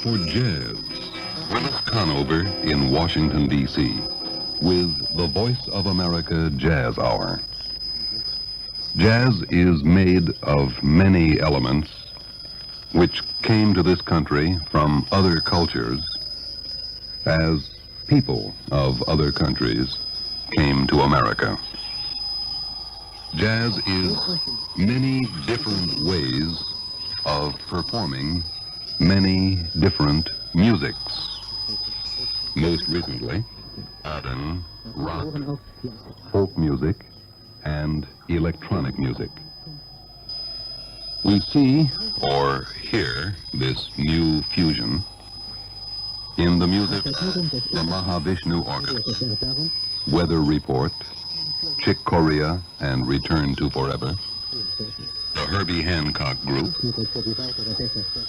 for jazz. Willis Conover in Washington, D.C. with the Voice of America Jazz Hour. Jazz is made of many elements which came to this country from other cultures as people of other countries came to America. Jazz is many different ways of performing many different musics. Most recently, modern, rock, folk music, and electronic music. We see or hear this new fusion in the music of the Mahavishnu Orchestra, Weather Report, Chick Corea and Return to Forever, the Herbie Hancock Group,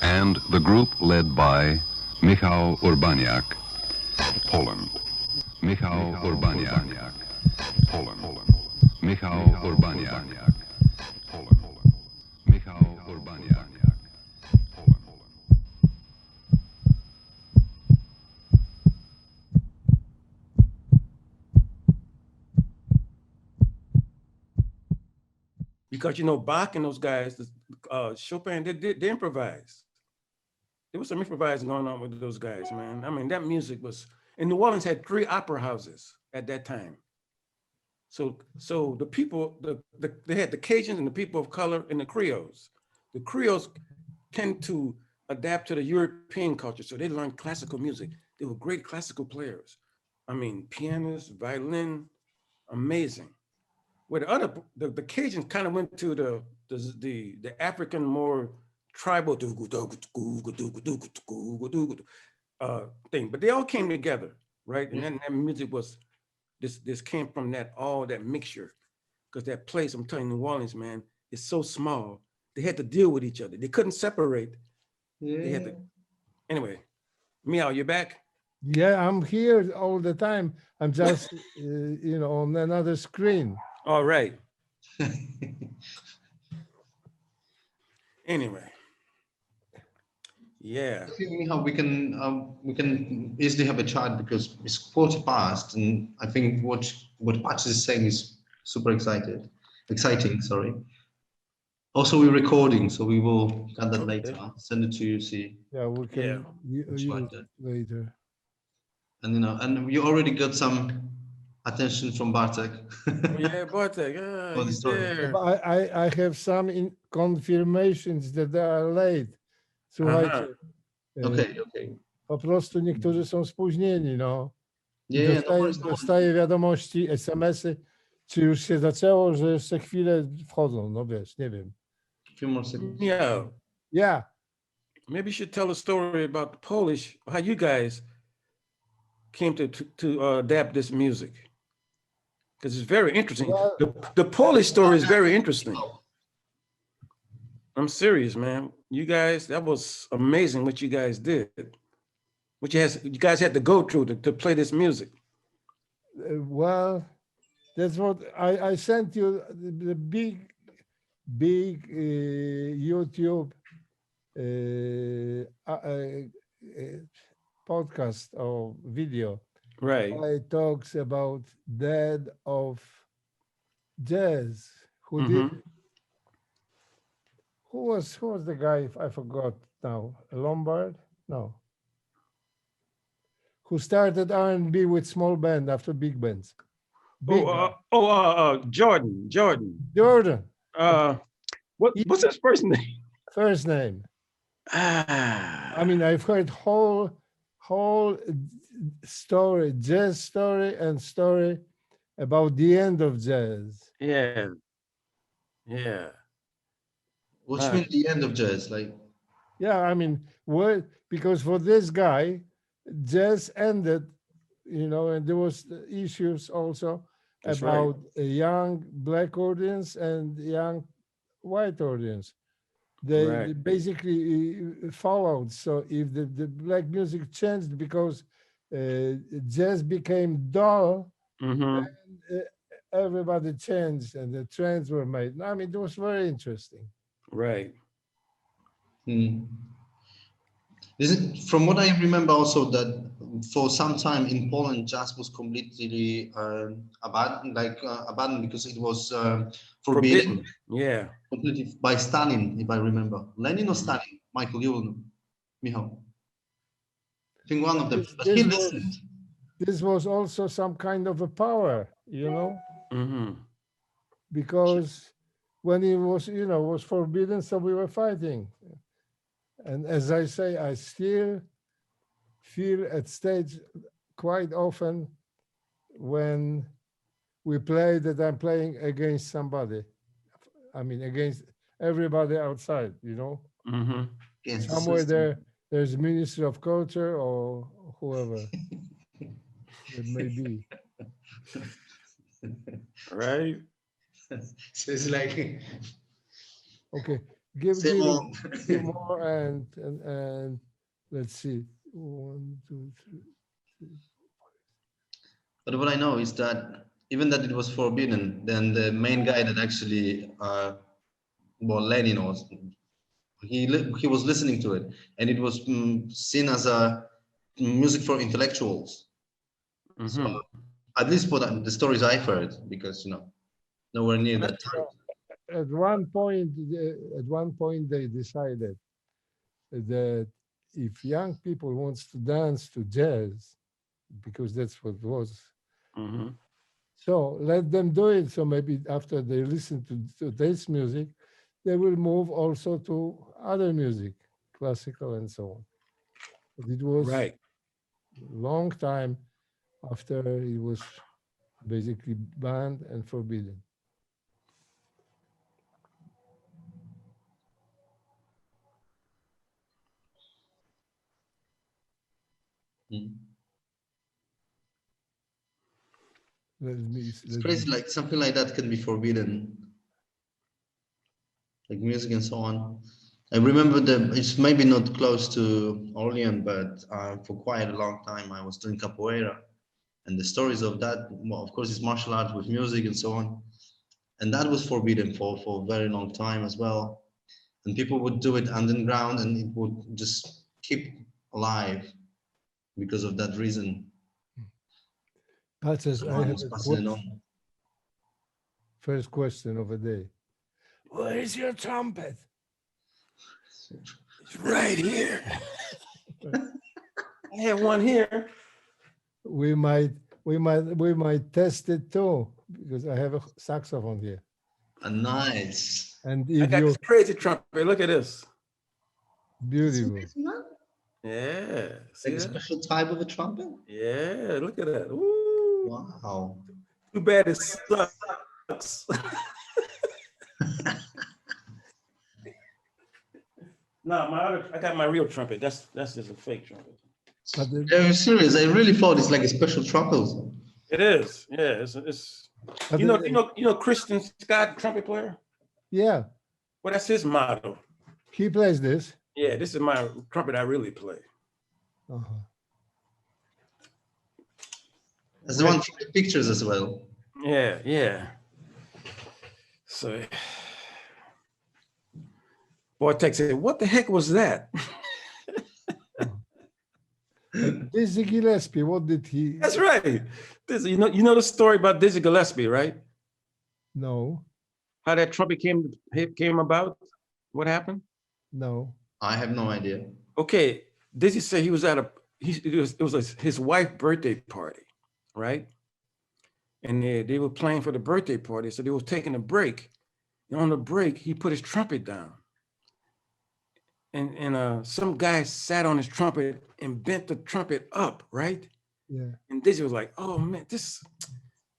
and the group led by Michał Urbaniak of Poland. Michał Urbaniak, Poland. Michał Urbaniak, Poland. Michał Urbaniak, Poland. Because, you know, Bach and those guys, Chopin, they improvise. There was some improvising going on with those guys, man. I mean, that music was, and New Orleans had 3 opera houses at that time. So the people, they had the Cajuns and the people of color and the Creoles. The Creoles tend to adapt to the European culture, so they learned classical music. They were great classical players. I mean, pianists, violin, amazing. Where the Cajuns kind of went to the African more tribal thing, but they all came together, right? And then that music was this came from all that mixture, because that place, I'm telling you, New Orleans, man, is so small. They had to deal with each other. They couldn't separate. Yeah. They had to. Anyway, Meow, you back? Yeah, I'm here all the time. I'm just, on another screen. All right. Anyway, yeah. I think how we can easily have a chat because it's 40 past, and I think what Patch is saying is super exciting. Sorry. Also, we're recording, so we will cut that later. Send it to you. See. Yeah, we can use like that. later. And and you already got some attention from Bartek. Yeah, Bartek, he's there. I have some confirmations that they are late. Słuchajcie. Okay. Po prostu niektórzy są spóźnieni, no. Dostaję wiadomości, SMS-y, czy już się zaczęło, że jeszcze chwilę wchodzą, no wiesz, nie wiem. Few more seconds. Yeah. Yeah. Maybe you should tell a story about the Polish, how you guys came to adapt this music. Because it's very interesting. Well, the Polish story is very interesting. I'm serious, man. You guys, that was amazing what you guys did. What you guys had to go through to play this music. Well, that's what I sent you the big YouTube podcast or video. Right. It talks about Dead of Jazz. Who did? Who was the guy? I forgot now. Lombard? No. Who started R&B with small band after big bands? Jordan. Jordan. What's his first name? First name. I mean, I've heard whole story, jazz story and story about the end of jazz. Yeah. What do you mean the end of jazz? Like, yeah, I mean, because for this guy, jazz ended, and there was issues also. That's about a young black audience and young white audience. They basically followed. So if the black music changed because jazz became dull, and everybody changed and the trends were made. I mean, it was very interesting. Right. From what I remember also that for some time in Poland, jazz was completely abandoned because it was forbidden Forbidden. Yeah. completely by Stalin, if I remember. Lenin or Mhm. Stalin? Michael, you will know. Michał. I think one of them. This, But he this listened. was this was also some kind of a power, you know, Mhm. because when it was, you know, was forbidden, so we were fighting. And as I say, I still feel at stage quite often when we play that I'm playing against somebody. I mean, against everybody outside, you know. Mhm. Against the Somewhere system. there's Ministry of Culture or whoever it may be. Right. So it's like Okay, same give a old. few more and let's see. One, two, three. But what I know is that even that it was forbidden, then the main guy that actually, well, Lenin was, he was listening to it, and it was seen as a music for intellectuals. So Mhm. at least what the stories I've heard, because nowhere near Right. that time. At one point they decided that if young people wants to dance to jazz, because that's what it was, Mhm. so let them do it. So maybe after they listen to this music, they will move also to other music, classical and so on. But it was Right. long time after it was basically banned and forbidden. Mm. It's Let me crazy, like something like that can be forbidden, like music and so on. I remember that it's maybe not close to Orleans, but for quite a long time I was doing capoeira, and the stories of that, well, of course, it's martial arts with music and so on, and that was forbidden for a very long time as well. And people would do it underground, and it would just keep alive because of that reason. Patches, I Someone have was a passing it question. on. First question of the day. Where is your trumpet? It's right here. I have one here. We might we might test it too because I have a saxophone here. Nice. And I if got you this crazy trumpet. Look at this. That's beautiful, amazing, man. Yeah. Like See a that? special type of a trumpet. Yeah. Look at that. Ooh. Wow. Too bad it sucks. No, I got my real trumpet. That's just a fake trumpet. but I'm serious. I really thought it's like a special trumpet. It is. Yeah. It's but Christian Scott, trumpet player. yeah, Well, that's his motto. he plays this. Yeah, this is my trumpet I really play. Uh-huh. That's the one from the pictures as well. Yeah, yeah. So, boy, Tex said, "What the heck was that?" And Dizzy Gillespie, what did he That's right. This, you know the story about Dizzy Gillespie, right? know? How that trumpet came about? What happened? No. I have no idea. Okay, Dizzy said he was at it was his wife's birthday party, right? And they were playing for the birthday party, so they were taking a break. And on the break, he put his trumpet down. And some guy sat on his trumpet and bent the trumpet up, right? Yeah. And Dizzy was like, "Oh man,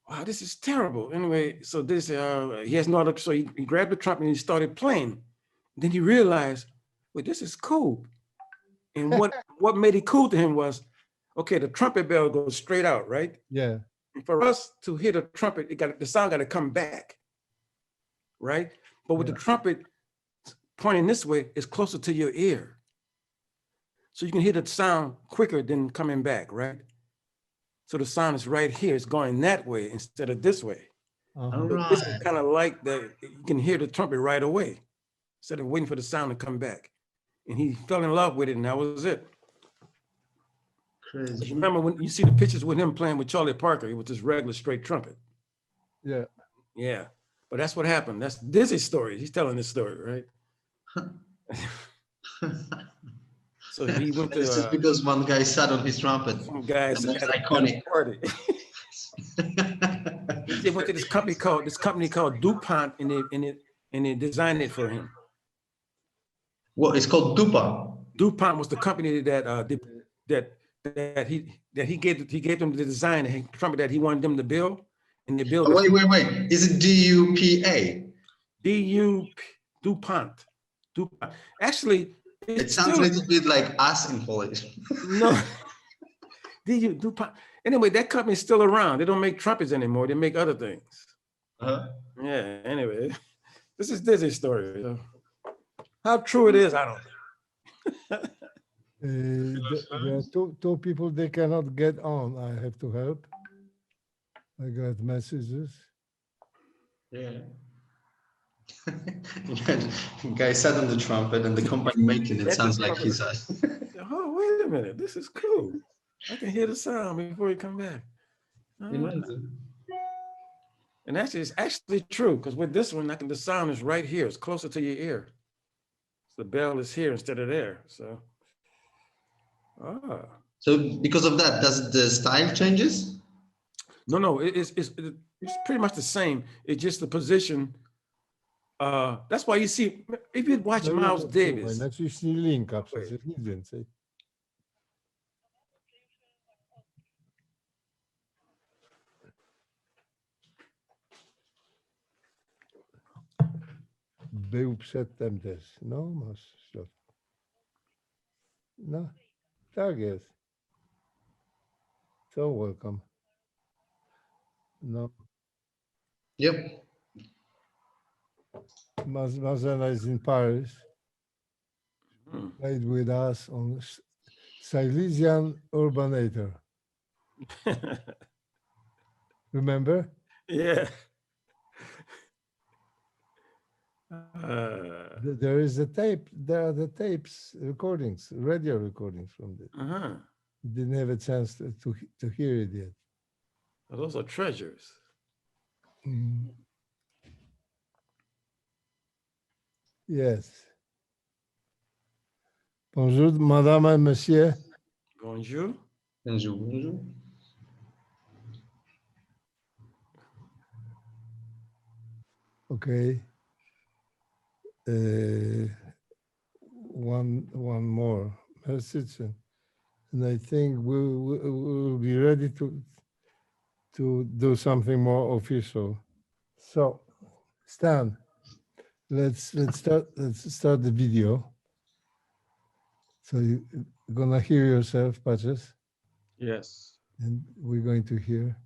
wow, this is terrible." Anyway, so Dizzy he has no other, so he grabbed the trumpet and he started playing. Then he realized, "Wait, this is cool." And what made it cool to him was, okay, the trumpet bell goes straight out, right? Yeah. And for us to hit a trumpet, the sound got to come back, right? But with Yeah. the trumpet pointing this way, it's closer to your ear. So you can hear the sound quicker than coming back, right? So the sound is right here. It's going that way instead of this way. Uh-huh. All So this is right. kind of like that. You can hear the trumpet right away instead of waiting for the sound to come back. and he fell in love with it, and that was it. Crazy. You remember when you see the pictures with him playing with Charlie Parker with this regular straight trumpet? Yeah. Yeah, but that's what happened. That's Dizzy's story. He's telling this story, right? So he went to It's just because one guy sat on his trumpet. some guys And that's at a iconic. party. They went to this company called DuPont, and they designed it for him. What it's called Dupa. DuPont was the company that he gave them the design, the trumpet that he wanted them to build, and they built. Oh, wait. Is it DUPA? DuPont. Actually, It sounds a little bit like us in Polish. No. DuPont. Anyway, that company's still around. They don't make trumpets anymore. They make other things. Yeah. Anyway, this is Dizzy's story. So how true it is, I don't know. There are two people they cannot get on. I have to help. I got messages. Yeah. The guy sat on the trumpet and the company making it sounds like he's us. Oh, wait a minute. This is cool. I can hear the sound before you come back. And actually, it's actually true, because with this one, the sound is right here. It's closer to your ear. The bell is here instead of there. So, So because of that, does the style changes? No, it's pretty much the same. It's just the position. That's why you see, if you watch Miles Davis. Naciśnij linka przecież, nic więcej. Był przedtem też. No, masz w środku. No, tak jest. So welcome. No. Yep. Mazena is in Paris. Played with us on Silesian Urbanator. Remember? Yeah. There is a tape. There are the tapes, recordings, radio recordings from this. Didn't have a chance to hear it yet. Well, those are treasures. Yes. Bonjour, madame and monsieur. Bonjour. Bonjour. Okay. One more message, and I think we'll be ready to do something more official. So, Stan, let's start the video. So you're gonna hear yourself, Patches. Yes. And we're going to hear.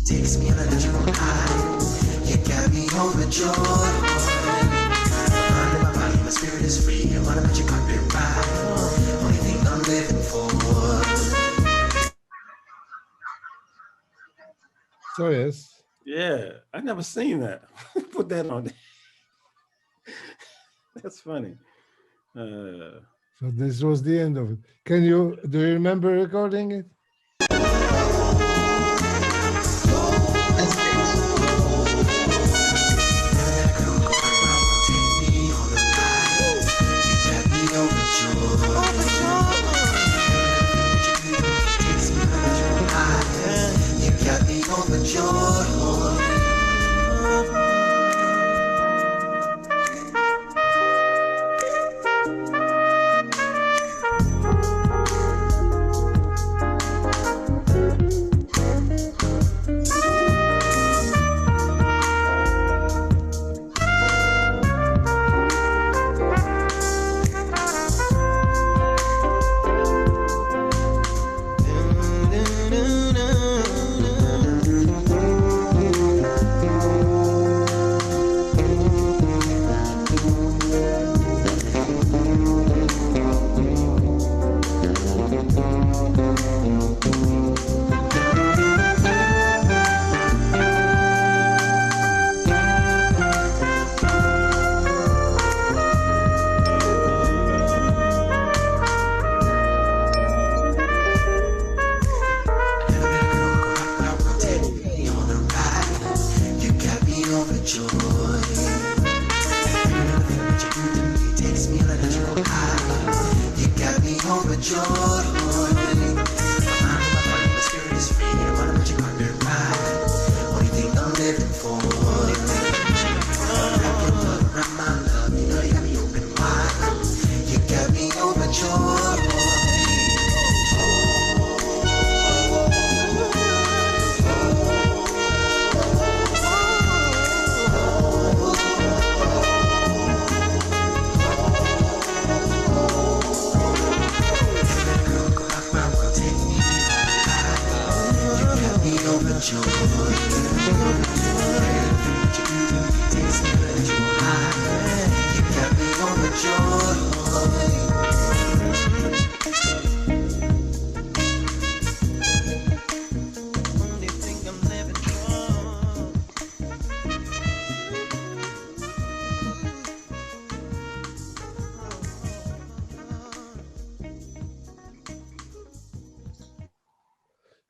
takes me on a natural high. You got me overjoyed. Mind my body, my spirit is free. I'm on a magic carpet ride. Only thing I'm living for. So yes. Yeah, I never seen that. Put that on there. That's funny. So this was the end of it. Do you remember recording it? That's great. You got me overjoyed.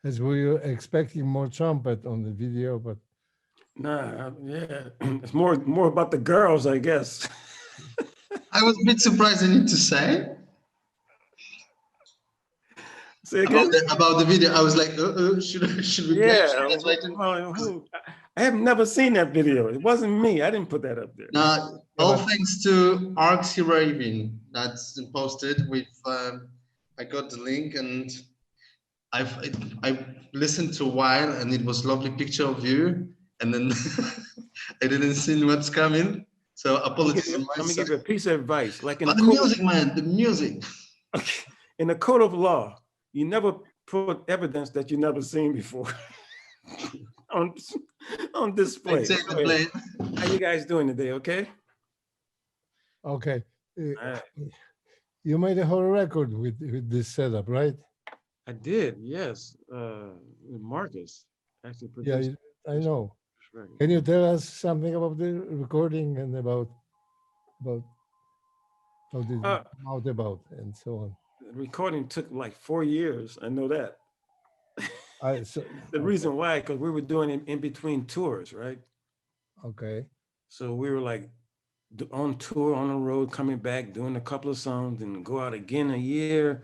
As we were expecting more trumpet on the video, but Nah, yeah, it's more about the girls, I guess. I was a bit surprised, I need to say. Say again? About the video. I was like, should we play? Yeah, Should we translate it? I have never seen that video. It wasn't me. I didn't put that up there. All thanks to Arxy Raven that's posted with. I got the link and I listened to a while and it was lovely picture of you and then I didn't see what's coming. So apologies on my Let me side. give you a piece of advice. Like in But the the music, man, the music. in the code of law, you never put evidence that you've never seen before on display. I'd say the play. How you guys doing today? Okay. okay. Right. You made a whole record with this setup, right? I did. Yes. Marcus actually Yeah, produced. I know. Right. Can you tell us something about the recording and about how did it come out about and so on? The recording took like 4 years. I know that. The reason why, because we were doing it in between tours, right? Okay. So we were like on tour, on the road, coming back, doing a couple of songs, and go out again a year.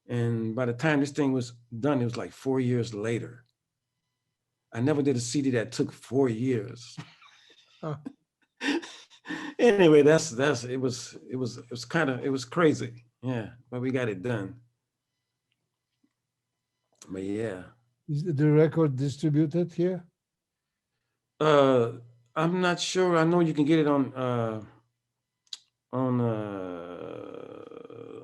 And by the time this thing was done, it was like 4 years later. I never did a CD that took 4 years. Huh. Anyway, it was crazy. Yeah, but we got it done. But yeah. Is the record distributed here? I'm not sure. I know you can get it on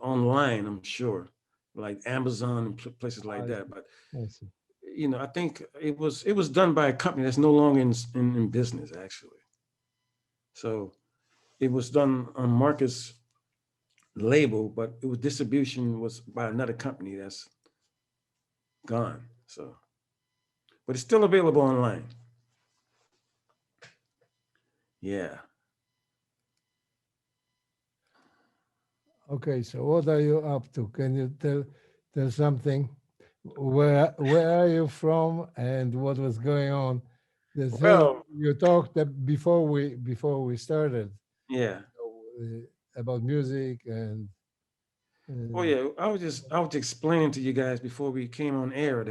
online, I'm sure, like Amazon and places like that. But you know, I think it was done by a company that's no longer in business actually. So it was done on Marcus label, but it was distribution was by another company that's gone. So, but it's still available online. Yeah. Okay, so what are you up to? Can you tell something? Where are you from and what was going on? The thing Well, you talked before we started yeah. about music and Oh yeah. I was explaining to you guys before we came on air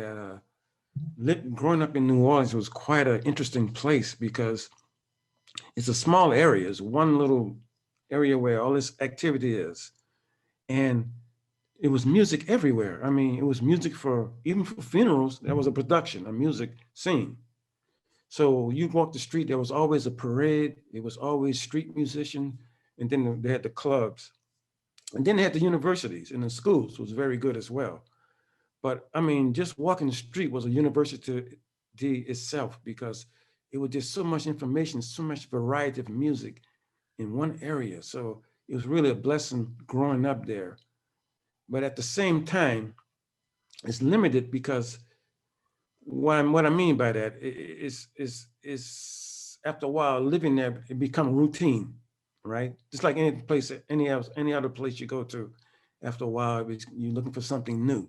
that growing up in New Orleans was quite an interesting place because it's a small area. It's one little area where all this activity is, and it was music everywhere. I mean, it was music for even for funerals. There was a production, a music scene. So you walk the street, there was always a parade. It was always street musician, and then they had the clubs, and then they had the universities and the schools was very good as well. But I mean, just walking the street was a university itself because it was just so much information, so much variety of music in one area. So it was really a blessing growing up there. But at the same time, it's limited because what I mean by that is after a while living there, it become routine, right? Just like any place, any other place you go to, after a while, you're looking for something new.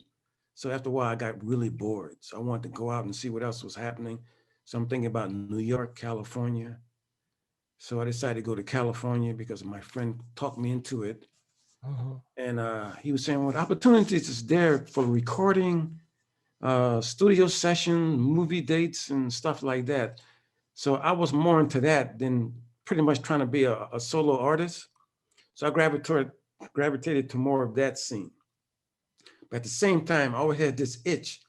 So after a while, I got really bored. So I wanted to go out and see what else was happening. So I'm thinking about New York, California. So I decided to go to California because my friend talked me into it. uh-huh. And he was saying, well, the opportunities is there for recording, studio session, movie dates, and stuff like that. So I was more into that than pretty much trying to be a solo artist. So I gravitated to more of that scene. But at the same time, I always had this itch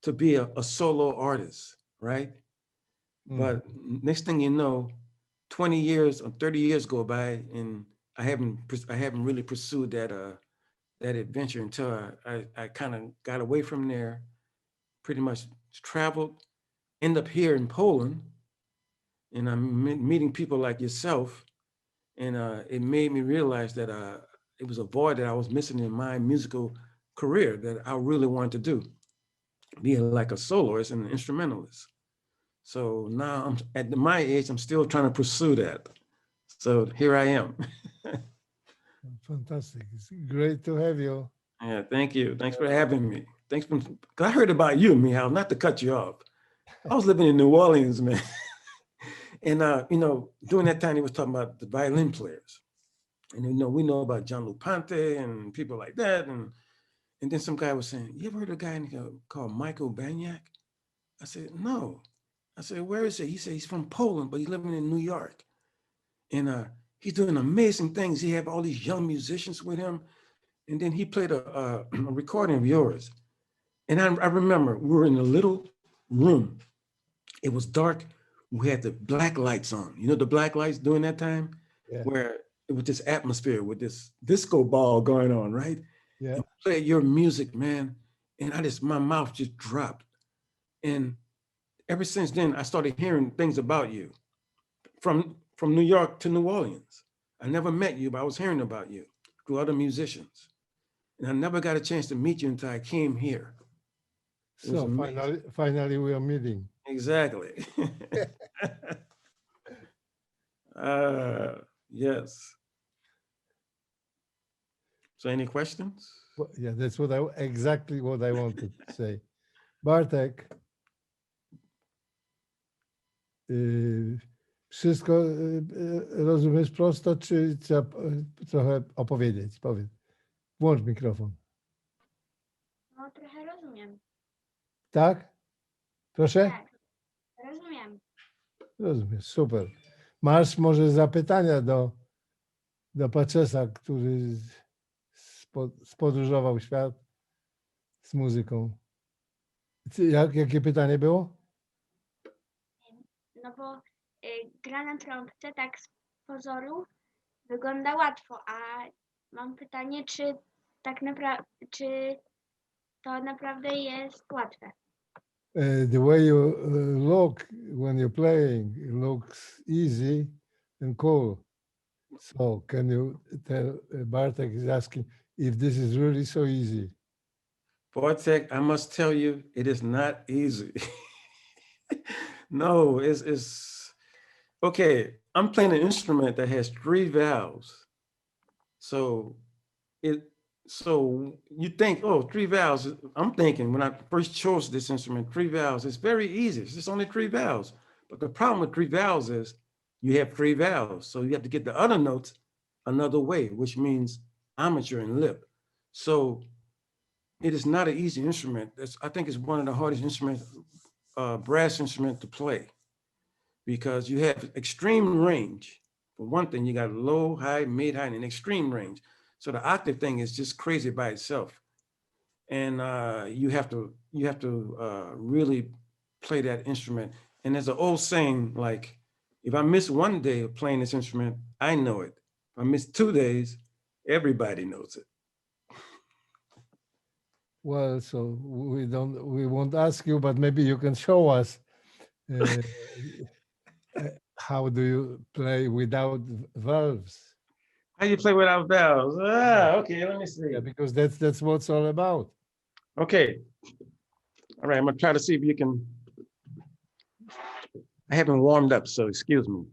to be a solo artist, right? But next thing you know, 20 years or 30 years go by, and I haven't really pursued that adventure until I kind of got away from there, pretty much traveled, end up here in Poland, and I'm meeting people like yourself, and it made me realize that it was a void that I was missing in my musical career that I really wanted to do, be like a soloist and an instrumentalist. So now I'm at my age, I'm still trying to pursue that. So here I am. Fantastic. It's great to have you. Yeah, thank you. Thanks for having me. Thanks for, 'cause I heard about you, Mihal, not to cut you off. I was living in New Orleans, man. And you know, during that time, he was talking about the violin players. And you know, we know about John Lupante and people like that. And then some guy was saying, you ever heard of a guy called Michael Banyak? I said, no. I said, where is he? He said he's from Poland, but he's living in New York. And he's doing amazing things. He have all these young musicians with him. And then he played a recording of yours. And I remember we were in a little room. It was dark. We had the black lights on. You know the black lights during that time, Yeah, where it was this atmosphere with this disco ball going on, right? yeah. And play your music, man. And my mouth just dropped. And ever since then, I started hearing things about you from New York to New Orleans. I never met you, but I was hearing about you through other musicians. And I never got a chance to meet you until I came here. It was So amazing. finally we are meeting. Exactly. Yes. So any questions? Yeah, that's exactly what I wanted to say. Bartek, wszystko rozumiesz prosto, czy trzeba trochę opowiedzieć? Powiedz. Włącz mikrofon. No, trochę rozumiem. Tak? Proszę? Tak, rozumiem. Rozumiesz, super. Masz może zapytania do Paczesa, który spodróżował świat z muzyką. Jakie pytanie było? No bo gra na trąbce tak z pozoru wygląda łatwo, a mam pytanie, czy to naprawdę jest łatwe? the way you look when you're playing, it looks easy and cool. So can you tell Bartek is asking if this is really so easy? Vortex, I must tell you, it is not easy. No, it's okay. I'm playing an instrument that has three valves. So it so you think, oh, three valves. I'm thinking when I first chose this instrument, three valves. It's very easy. It's just only three valves. But the problem with three valves is you have three valves. So you have to get the other notes another way, which means amateur and lip. So it is not an easy instrument. I think it's one of the hardest instruments, brass instrument to play, because you have extreme range. For one thing, you got low, high, mid, high, and extreme range. So the octave thing is just crazy by itself, and you have to really play that instrument. And there's an old saying like, if I miss one day of playing this instrument, I know it. If I miss 2 days, everybody knows it. Well, so we won't ask you, but maybe you can show us uh, how do you play without valves? How you play without valves? Okay, let me see. Yeah, because that's what it's all about. Okay, all right, I'm gonna try to see if you can. I haven't warmed up, so excuse me.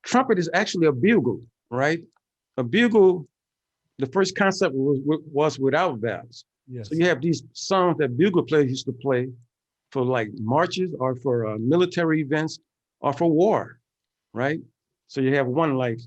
Trumpet is actually a bugle, right? A bugle, the first concept was without valves. Yes. So you have these songs that bugle players used to play for like marches or for military events or for war, right? So you have one like.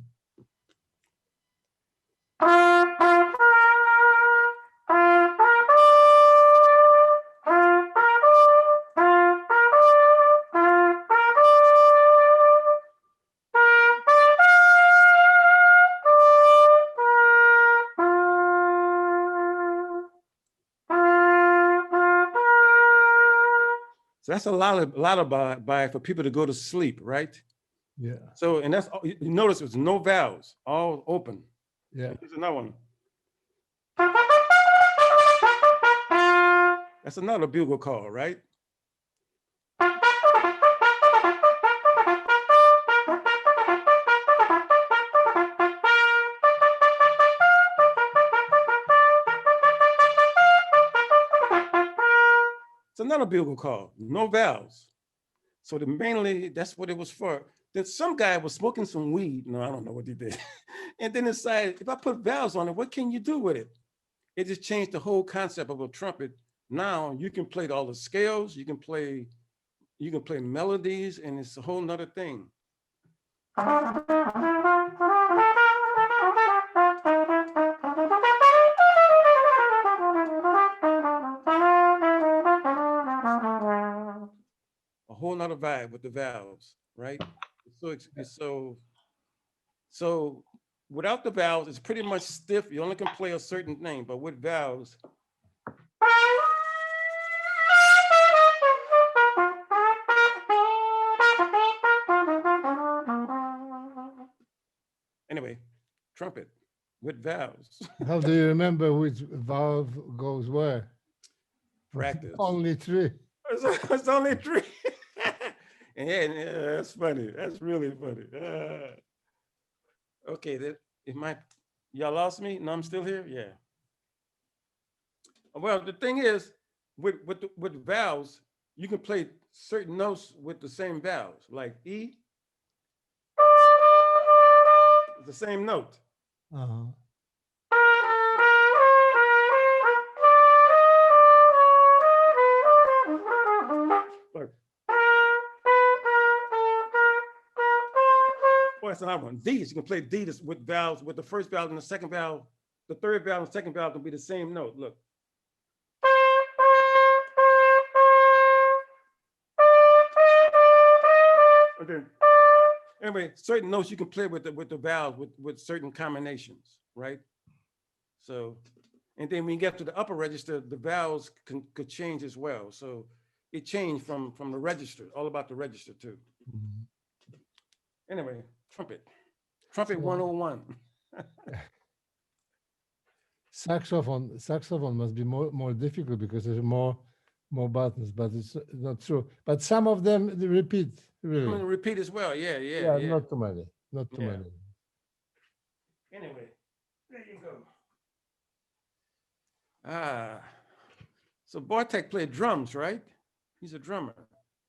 So that's a lot of by for people to go to sleep, right? Yeah. So, and that's, you notice there's no vowels, all open. Yeah. Here's another one. That's another bugle call, right? It's another bugle call, no vowels. So mainly that's what it was for. Then some guy was smoking some weed. No, I don't know what he did. And then decided, if I put valves on it, what can you do with it? It just changed the whole concept of a trumpet. Now you can play all the scales, you can play melodies, and it's a whole nother thing. A whole nother vibe with the valves, right? So without the valves, it's pretty much stiff. You only can play a certain thing, but with valves. Anyway, trumpet with valves. How do you remember which valve goes where? Practice. Only three. It's only three. And yeah, that's funny. That's really funny. Okay, y'all lost me? No, I'm still here. Yeah. Well, the thing is, with valves, you can play certain notes with the same valves, like E. It's the same note. Uh-huh. Look. Oh, that's another one. D's. You can play D with valves, with the first valve and the second valve. The third valve and second valve can be the same note. Look. Okay. Anyway, certain notes you can play with the valve with certain combinations, right? So, and then when you get to the upper register, the valves could change as well. So it changed from the register, all about the register too. Mhm. Anyway, trumpet 101. Saxophone must be more difficult because there's more more buttons, but it's not true. But some of them they repeat, I'm really. gonna repeat as well. Yeah, yeah, Yeah, yeah. not too many, not too Yeah. many. Anyway, there you go. Ah, so Bartek played drums, right? He's a drummer.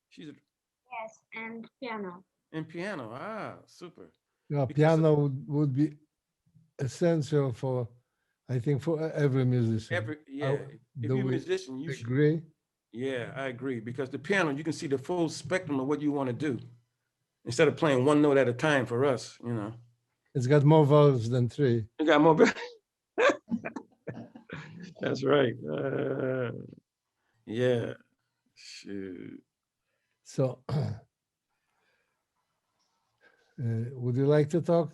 She's a, Yes, and piano. and piano. Ah, super. Yeah, Because piano would be essential for, I think, for every musician. yeah, if Do you're a we musician, you should. agree? Yeah, I agree. Because the piano, you can see the full spectrum of what you want to do instead of playing one note at a time. For us, you know, It's got more valves than three. you got more. That's right. Yeah. Shoot. So, would you like to talk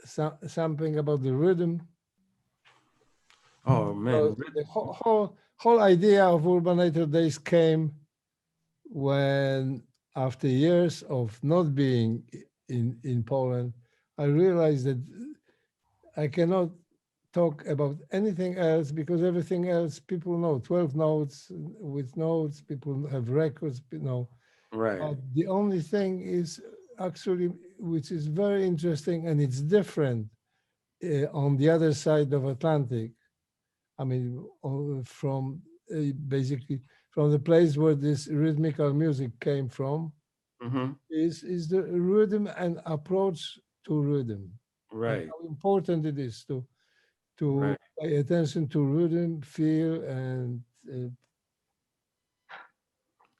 something about the rhythm? Oh man. So the whole idea of Urbanator Days came when, after years of not being in Poland, I realized that I cannot talk about anything else because everything else people know. 12 notes with notes, people have records, you know. Right. The only thing is actually, which is very interesting and it's different on the other side of Atlantic. I mean, from basically from the place where this rhythmical music came from, Mm-hmm. is the rhythm and approach to rhythm, and Right. how important it is to Right. pay attention to rhythm, feel, and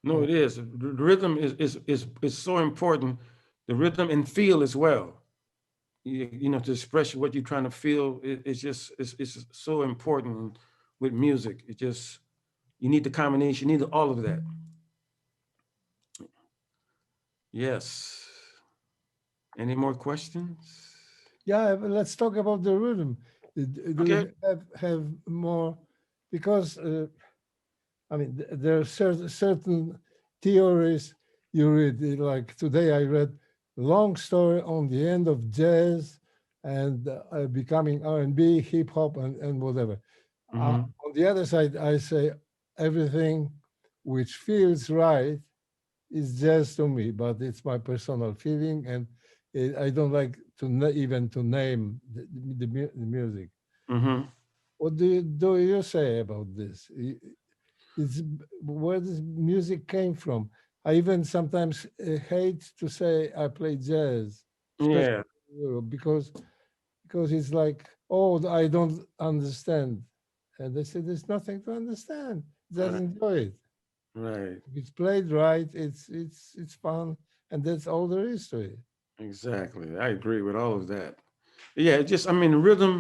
No, it is. The rhythm is so important. The rhythm and feel as well. You know, to express what you're trying to feel. It's just it's so important with music. It just you need the combination. You need all of that. Yes. Any more questions? yeah. But let's talk about the rhythm. Do Okay. we have more? Because I mean, there are certain theories you read. Like today, I read long story on the end of jazz and becoming R&B, hip hop, and whatever. Mm-hmm. On the other side, I say everything which feels right is jazz to me, but it's my personal feeling, and I don't like to even to name the music. Mm-hmm. What do you say about this? It's where this music came from. I even sometimes hate to say I play jazz, especially Yeah. in Europe, because it's like, oh, I don't understand, and they say there's nothing to understand. Just Right. enjoy it. Right. If it's played right, it's fun, and that's all there is to it. Exactly. I agree with all of that. Yeah, it just I mean rhythm.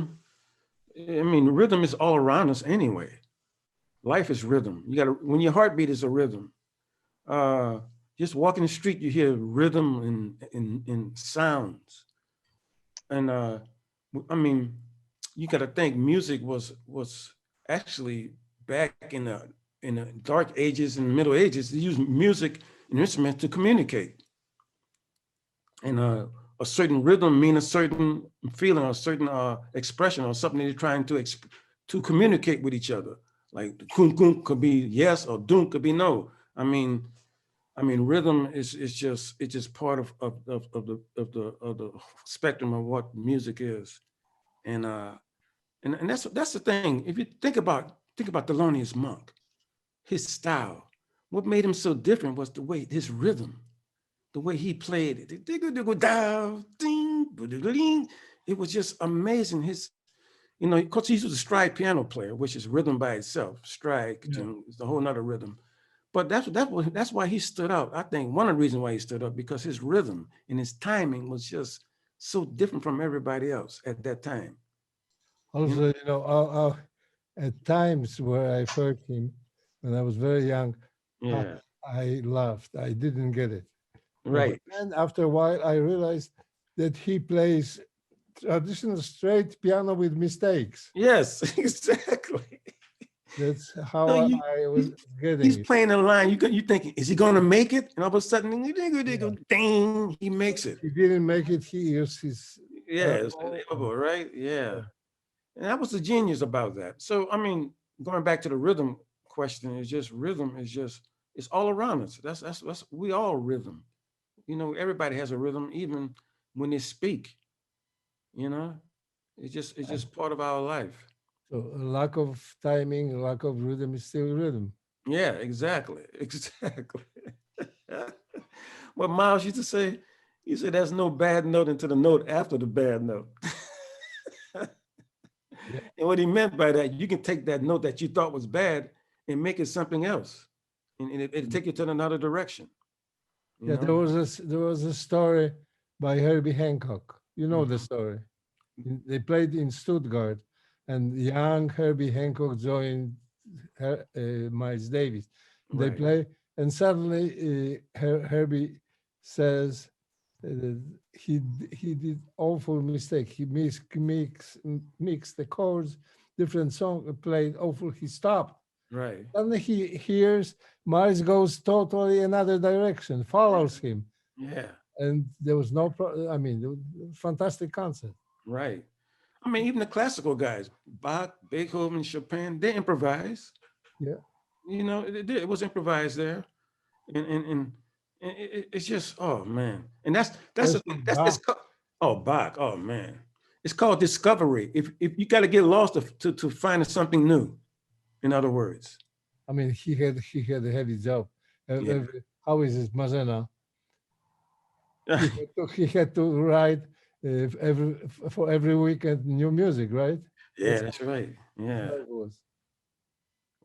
I mean rhythm is all around us anyway. Life is rhythm. You got to when your heartbeat is a rhythm. Uh, just walking the street, you hear rhythm and sounds. And I mean, you got to think music was actually back in the dark ages and middle ages. They used music and instruments to communicate. And a certain rhythm mean a certain feeling, or a certain expression, or something they're trying to communicate with each other. Like kun kun could be yes, or dun could be no. I mean, rhythm is just it's just part of the spectrum of what music is, and and that's the thing. If you think about Thelonious Monk, his style, what made him so different was the way his rhythm, the way he played it. It was just amazing. His, you know, because he was a stride piano player, which is rhythm by itself. Stride Yeah. is a whole nother rhythm. But that's why he stood out. I think one of the reasons why he stood out because his rhythm and his timing was just so different from everybody else at that time. You Also, know? at times where I've heard him when I was very young, I, Yeah. I laughed. I didn't get it. But Right. then after a while, I realized that he plays traditional straight piano with mistakes. Yes, exactly. That's No, how I was getting he's it. playing a line. You thinking, is he gonna make it? And all of a sudden, Yeah. ding, he makes it. He didn't make it. He used his Yeah, it's elbow. elbow, right? Yeah. Yeah. And that was the genius about that. So I mean, going back to the rhythm question. It's just rhythm is just, it's all around us. That's we all rhythm. You know, everybody has a rhythm, even when they speak, you know. It's just part of our life. So a lack of timing, a lack of rhythm is still rhythm. Yeah, exactly. Exactly. What Miles used to say, he said there's no bad note until the note after the bad note. Yeah. And what he meant by that, you can take that note that you thought was bad and make it something else. And it'll take you to another direction. You Yeah, know? there was a story by Herbie Hancock. You know the Mhm. story. They played in Stuttgart, and young Herbie Hancock joined Miles Davis. They Right. play, and suddenly Herbie says he did awful mistake. He mixed the chords, different song, played awful. He stopped. Right. Suddenly he hears Miles goes totally another direction, follows him, Yeah. and there was no. I mean, fantastic concert. Right. I mean, even the classical guys, Bach, Beethoven, Chopin, they improvise. Yeah. You know, it was improvised there. And it's just, oh man. And that's the Especially thing. That's it's Bach. called, oh, Bach. Oh man. It's called discovery. If you got to get lost to find something new, in other words. I mean, he had a heavy job. Yeah. How is it, Mazena? He had to write for every weekend new music, right? Yeah, that's right. That's Yeah. how it was.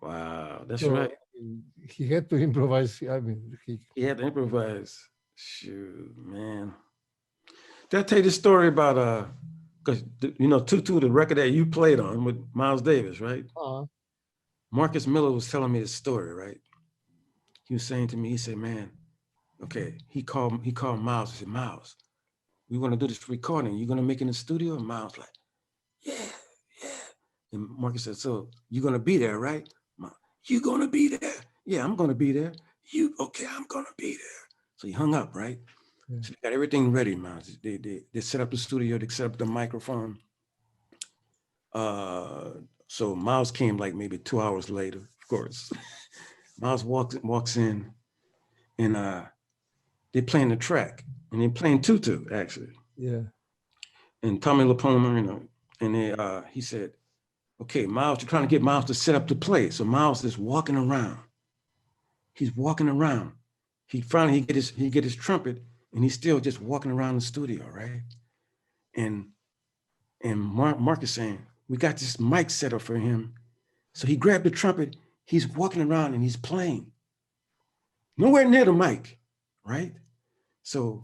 Wow. That's right. So he had to improvise. I mean, He had to improvise. Shoot, man. Did I tell you the story about because you know Tutu, the record that you played on with Miles Davis, right? uh, Marcus Miller was telling me this story, right? He was saying to me, he said, "Man, okay." He called Miles. He said, "Miles, we want to do this recording. You gonna make it in the studio?" And Miles like, "Yeah, yeah." And Marcus said, "So you gonna be there, right?" You gonna be there? Yeah, I'm gonna be there. You okay? I'm gonna be there. So he hung up, right? yeah, So they got everything ready, Miles. They set up the studio. They set up the microphone. Uh, so Miles came like maybe 2 hours later, of course. Miles walks in and they playing the track and they playing Tutu actually. yeah, And Tommy LaPoma, you know, and he said, okay, Miles, you're trying to get Miles to set up to play. So Miles is walking around. He's walking around. He get his trumpet and he's still just walking around the studio, right? And Mark is saying, we got this mic set up for him. So he grabbed the trumpet, he's walking around and he's playing. Nowhere near the mic, right? So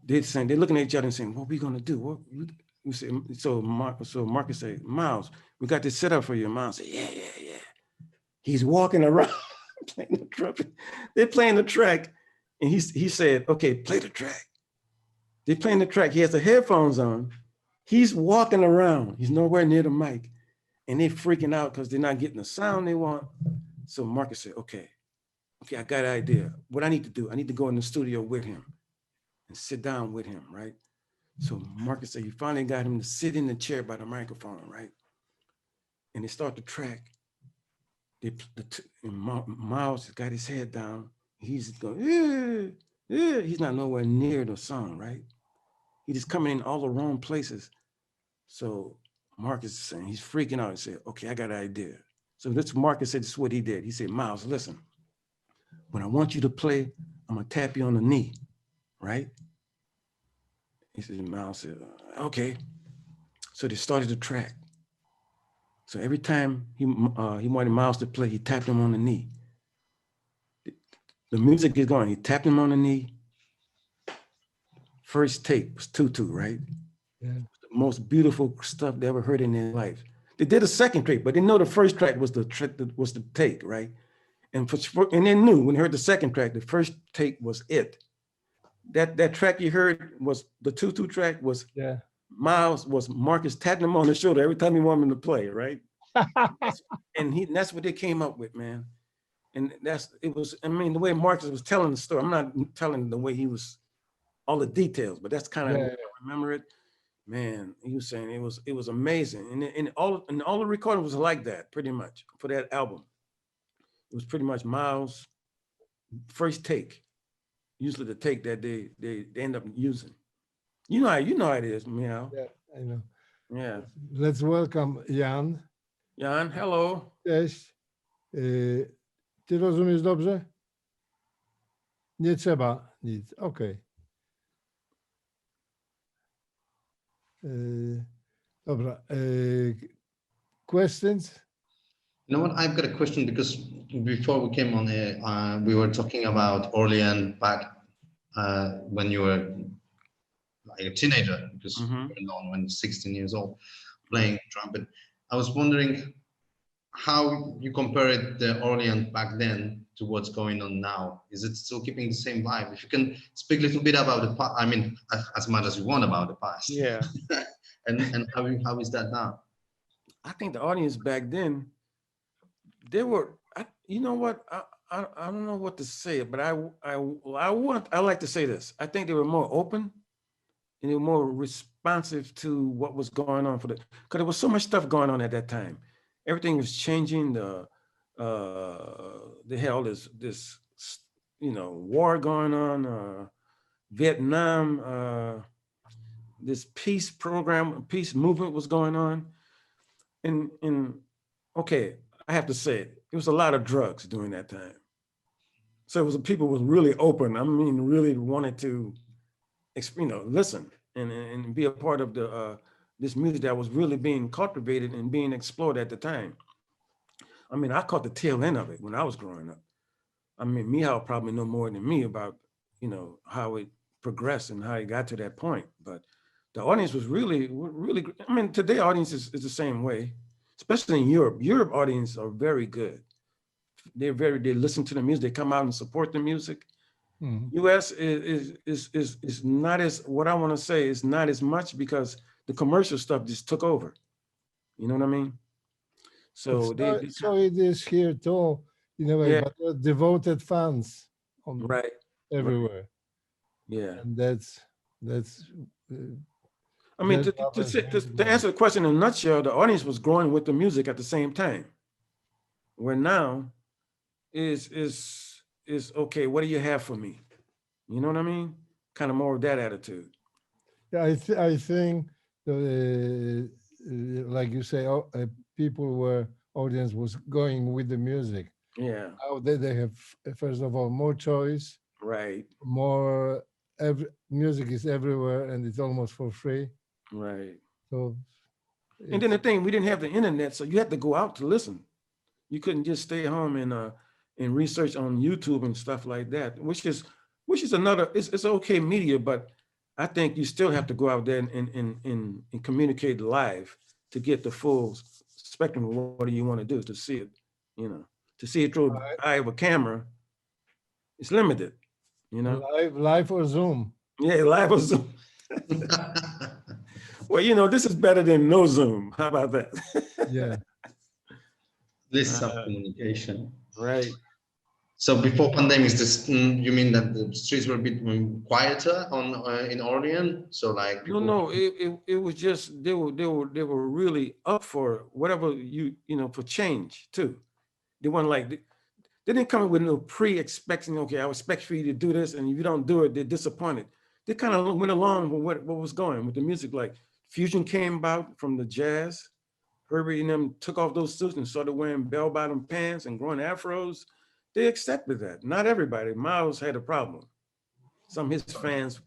they're looking at each other and saying, "What are we gonna do?" What we say, so Marcus said, "Miles, we got this set up for you." Miles said, "Yeah, yeah, yeah." He's walking around playing the trumpet. They're playing the track, and he said, "Okay, play the track." They're playing the track. He has the headphones on. He's walking around. He's nowhere near the mic, and they're freaking out because they're not getting the sound they want. So Marcus said, "Okay, I got an idea. What I need to do, I need to go in the studio with him and sit down with him, right?" So Marcus said, you finally got him to sit in the chair by the microphone, right? And they start the track. Miles has got his head down. He's going, yeah, yeah. He's not nowhere near the song, right? He's just coming in all the wrong places. So Marcus is saying, he's freaking out and said, okay, I got an idea. So this Marcus said, this is what he did. He said, Miles, listen, when I want you to play, I'm gonna tap you on the knee, right? He said, Miles said, okay. So they started the track. So every time he wanted Miles to play, he tapped him on the knee. The music is going. He tapped him on the knee. First take was Tutu, right? yeah. The most beautiful stuff they ever heard in their life. They did a second track, but they know the first track was the take, right? And they knew when they heard the second track, the first take was it. That track you heard was the Tutu track was Yeah. Marcus tapping him on the shoulder every time he wanted him to play, right? That's what they came up with, man. And I mean, the way Marcus was telling the story, I'm not telling the way he was, all the details, but that's kind of Yeah. I remember it. Man, he was saying it was amazing. And all the recording was like that, pretty much, for that album. It was pretty much Miles' first take. Usually the take that they end up using. You know how it is, meow. Yeah, I know. Yeah. Let's welcome Jan. Jan, hello. Cześć. Ty rozumiesz dobrze? Nie trzeba nic. Okej. Dobra. Questions? You know what? I've got a question because before we came on here, we were talking about Orleans back when you were like a teenager, because you Mhm. were known when 16 years old playing trumpet. I was wondering how you compare it, the Orleans back then to what's going on now. Is it still keeping the same vibe? If you can speak a little bit about the past, I mean, as much as you want about the past. Yeah. And how is that now? I think the audience back then, they were, you know what? I don't know what to say, but I like to say this. I think they were more open and they were more responsive to what was going on because there was so much stuff going on at that time. Everything was changing. They had all this war going on, Vietnam, this peace movement was going on. And okay, I have to say it was a lot of drugs during that time. So it was people was really open. I mean, really wanted to, listen and be a part of this music that was really being cultivated and being explored at the time. I mean, I caught the tail end of it when I was growing up. I mean, Mihal probably know more than me about, how it progressed and how it got to that point. But the audience was really, I mean, today audience is the same way, especially in Europe. Europe audience are very good. They listen to the music, they come out and support the music. Mhm. US is not as, what I want to say is not as much because the commercial stuff just took over. You know what I mean? So So it is here too, in a way, yeah, but devoted fans on right, everywhere, yeah. and that's uh, I mean, that happens to everywhere. answer the question in a nutshell, the audience was growing with the music at the same time. Where now is okay, what do you have for me? You know what I mean? Kind of more of that attitude. Yeah, I think like you say, people were audience was going with the music. Yeah, Now they have first of all more choice, right, more music is everywhere, and it's almost for free. right. So And then it's the thing, we didn't have the internet, so you had to go out to listen. You couldn't just stay home and research on YouTube and stuff like that, which is another, it's okay media, but I think you still have to go out there and communicate live to get the full spectrum of what do you want to do to see it, to see it through the eye of a camera, it's limited, you know? live or Zoom. Yeah, live or Zoom. Well, this is better than no Zoom. How about that? Yeah. This some communication. Right. So before pandemics, you mean that the streets were a bit quieter in Orleans? So like people. No, it was just they were really up for whatever for change too. They weren't like they didn't come in with no pre-expecting. Okay, I expect for you to do this, and if you don't do it, they're disappointed. They kind of went along with what was going with the music. Like fusion came about from the jazz. Herbie and them took off those suits and started wearing bell-bottom pants and growing afros. They accepted that. Not everybody. Miles had a problem. Some of his fans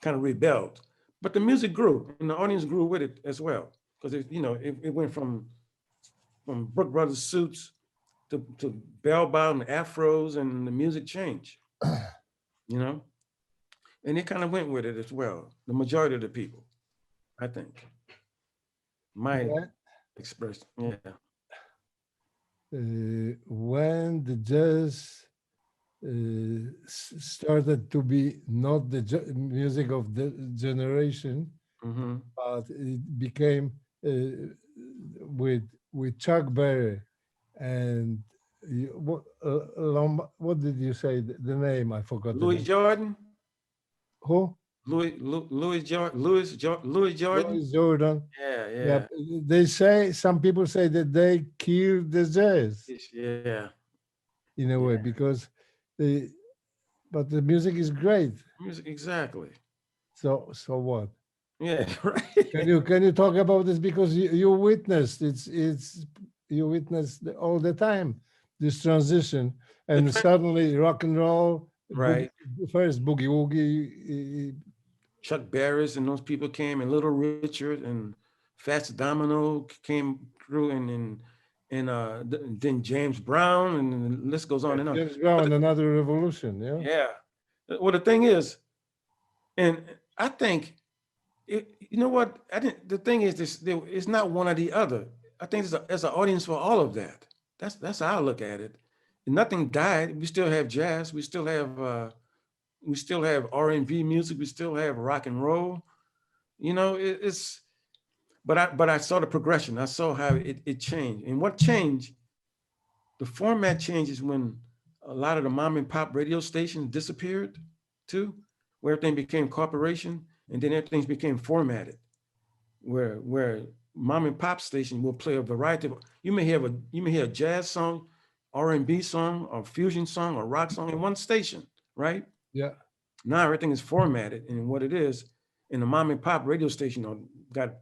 kind of rebelled, but the music grew and the audience grew with it as well. Because it went from Brook Brothers suits to bell-bottom afros, and the music changed, and it kind of went with it as well. The majority of the people, I think. My When, expression, yeah. when the jazz started to be not the music of the generation, Mm-hmm. but it became with Chuck Berry and what did you say the name? I forgot. The Louis name. Jordan. Who? Louis Jordan. Louis Jordan. Yeah, Yeah. yeah. They say some people say that they killed the jazz. Yeah. in a way, Yeah. because the but the music is great. Music, exactly. So what? Yeah, right. Can you talk about this, because you witnessed it's you witnessed all the time this transition, The and suddenly rock and roll, boogie, right. first boogie woogie. Chuck Barris and those people came, and Little Richard and Fats Domino came through, then James Brown, and the list goes on and on. James But Brown, another revolution. Yeah. yeah, well, the thing is, and I think you know what? I didn't. The thing is, it's not one or the other. I think there's an audience for all of that. That's how I look at it. Nothing died. We still have jazz. We still have R&B music. We still have rock and roll. You know, it's. But I saw the progression. I saw how it changed. And what changed? The format changes when a lot of the mom and pop radio stations disappeared, too, where everything became corporation, and then everything became formatted, where mom and pop station will play a variety of. You may hear a jazz song, R&B song, or fusion song, or rock song in one station, right? Yeah. Now everything is formatted, and what it is, and the mom and pop radio station got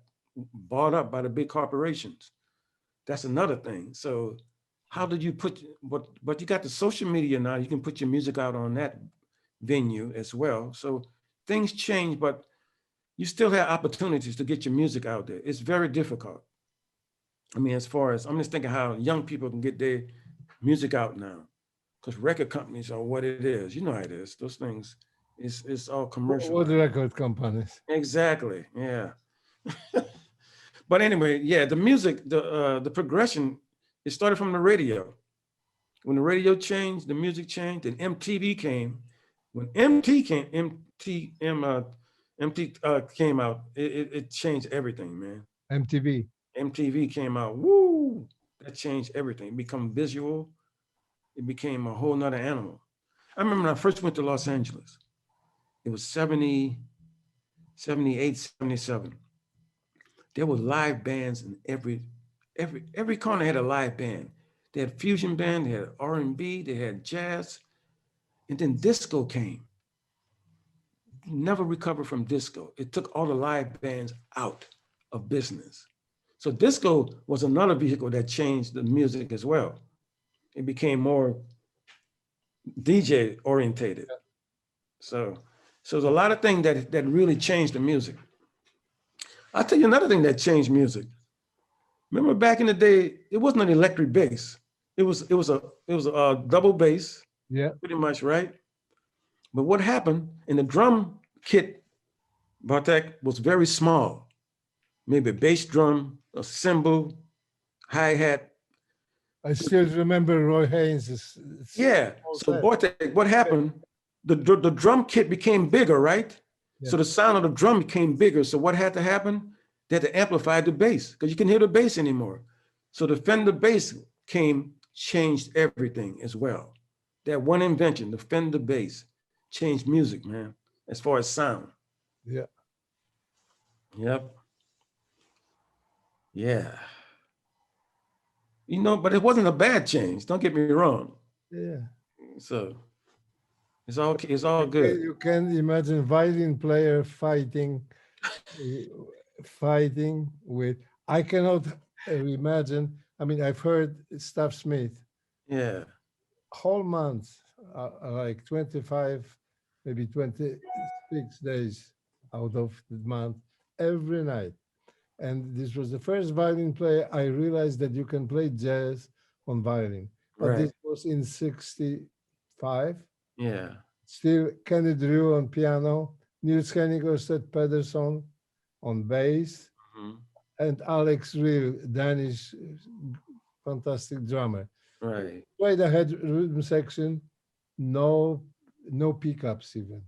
bought up by the big corporations. That's another thing. So how did you put, but you got the social media now, you can put your music out on that venue as well. So things change, but you still have opportunities to get your music out there. It's very difficult. I mean, as far as, I'm just thinking how young people can get their music out now, because record companies are what it is. You know how it is. Those things, it's all What commercialized. record companies? Exactly. Yeah. But anyway, yeah, the music, the progression, it started from the radio. When the radio changed, the music changed, and MTV came. When MT came out, it changed everything, man. MTV. MTV came out, woo, that changed everything. It became visual. It became a whole nother animal. I remember when I first went to Los Angeles. It was 70, 78, 77. There were live bands in every corner had a live band. They had fusion band, they had R&B, they had jazz, and then disco came. Never recovered from disco. It took all the live bands out of business. So disco was another vehicle that changed the music as well. It became more DJ orientated. So there's a lot of things that really changed the music. I'll tell you another thing that changed music. Remember back in the day, it wasn't an electric bass. It was a double bass, Yeah. pretty much, right? But what happened in the drum kit, Bartek, was very small. Maybe a bass drum, a cymbal, hi-hat. I still remember Roy Haynes' Yeah. whole So set. Bartek, what happened? The drum kit became bigger, right? So Yeah. the sound of the drum became bigger. So what had to happen? They had to amplify the bass because you couldn't hear the bass anymore. So the Fender bass changed everything as well. That one invention, the Fender bass, changed music, man, as far as sound. Yeah. Yep. Yeah. But it wasn't a bad change. Don't get me wrong. Yeah. So it's all good. You can imagine violin player fighting with. I cannot imagine. I mean, I've heard Staff Smith Yeah. whole months, like 25, maybe 26 days out of the month, every night. And this was the first violin player I realized that you can play jazz on violin. But Right. this was in 65. Yeah. Still Kenny Drew on piano, Niels Henning Ørsted Pedersen on bass, Mhm. and Alex Real, Danish fantastic drummer. Right. Played a head rhythm section, no pickups even,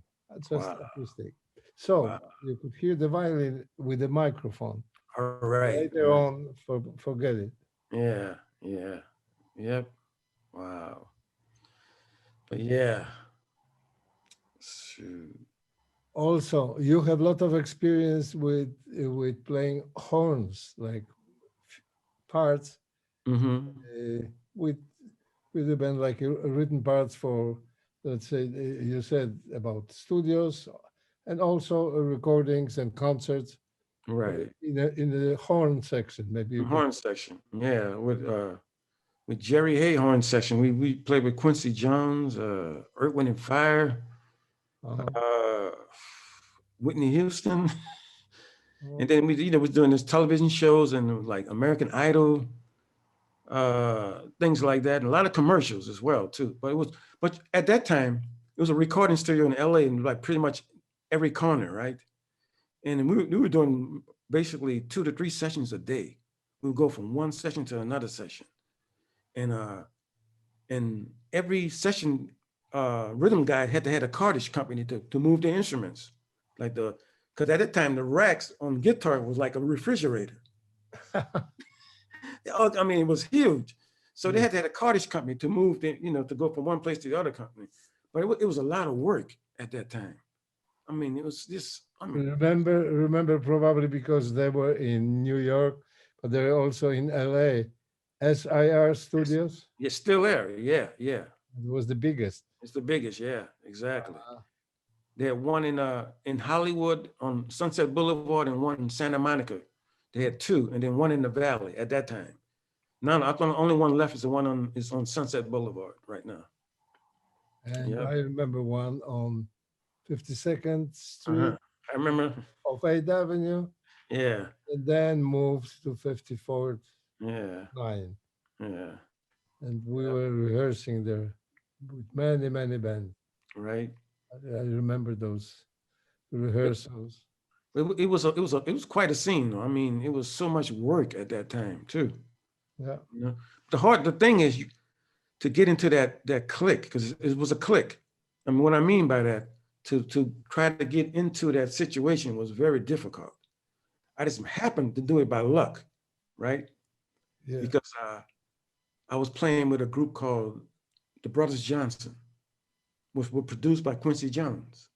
just Wow. acoustic. So Wow. you could hear the violin with the microphone. All right. Later on, forget it. Yeah. Yeah. Yep. Wow. But yeah. Shoot. Also, you have a lot of experience with playing horns, like parts Mm-hmm. with with the band, like written parts for, let's say, you said about studios and also recordings and concerts Right. in the horn section. Maybe you can. Horn section. Yeah, with Jerry Hay horn section. We played with Quincy Jones, Earth, Wind and Fire, Uh-huh. uh, Whitney Houston. Oh, And then we, was doing this television shows and like American Idol, things like that, and a lot of commercials as well too. But at that time, it was a recording studio in LA and like pretty much every corner, right? And we were doing basically 2 to 3 sessions a day. We would go from one session to another session, and every session, rhythm guy had to have a cartage company to move the instruments, like because at that time the racks on guitar was like a refrigerator. I mean, it was huge. So they yeah. had to have a cartage company to move to go from one place to the other company. But it was a lot of work at that time. I mean, it was just, Remember probably because they were in New York, but they're also in LA. SIR Studios. it's still there. Yeah, yeah. It was the biggest. It's the biggest. Yeah, exactly. Uh, They had one in Hollywood on Sunset Boulevard and one in Santa Monica. They had two, and then one in the Valley at that time. Now, I think the only one left is the one on Sunset Boulevard right now. and Yeah. I remember one on 52nd Street Uh-huh. I remember. of 8th Avenue, Yeah, and then moved to 54th yeah, line. yeah. And we were rehearsing there with many, many bands. Right. I remember those rehearsals. It was quite a scene, though. I mean, it was so much work at that time too. Yeah. You know, the thing is to get into that click, because it was a click. I mean, what I mean by that, to try to get into that situation was very difficult. I just happened to do it by luck, right? Yeah. Because I was playing with a group called the Brothers Johnson, which were produced by Quincy Jones.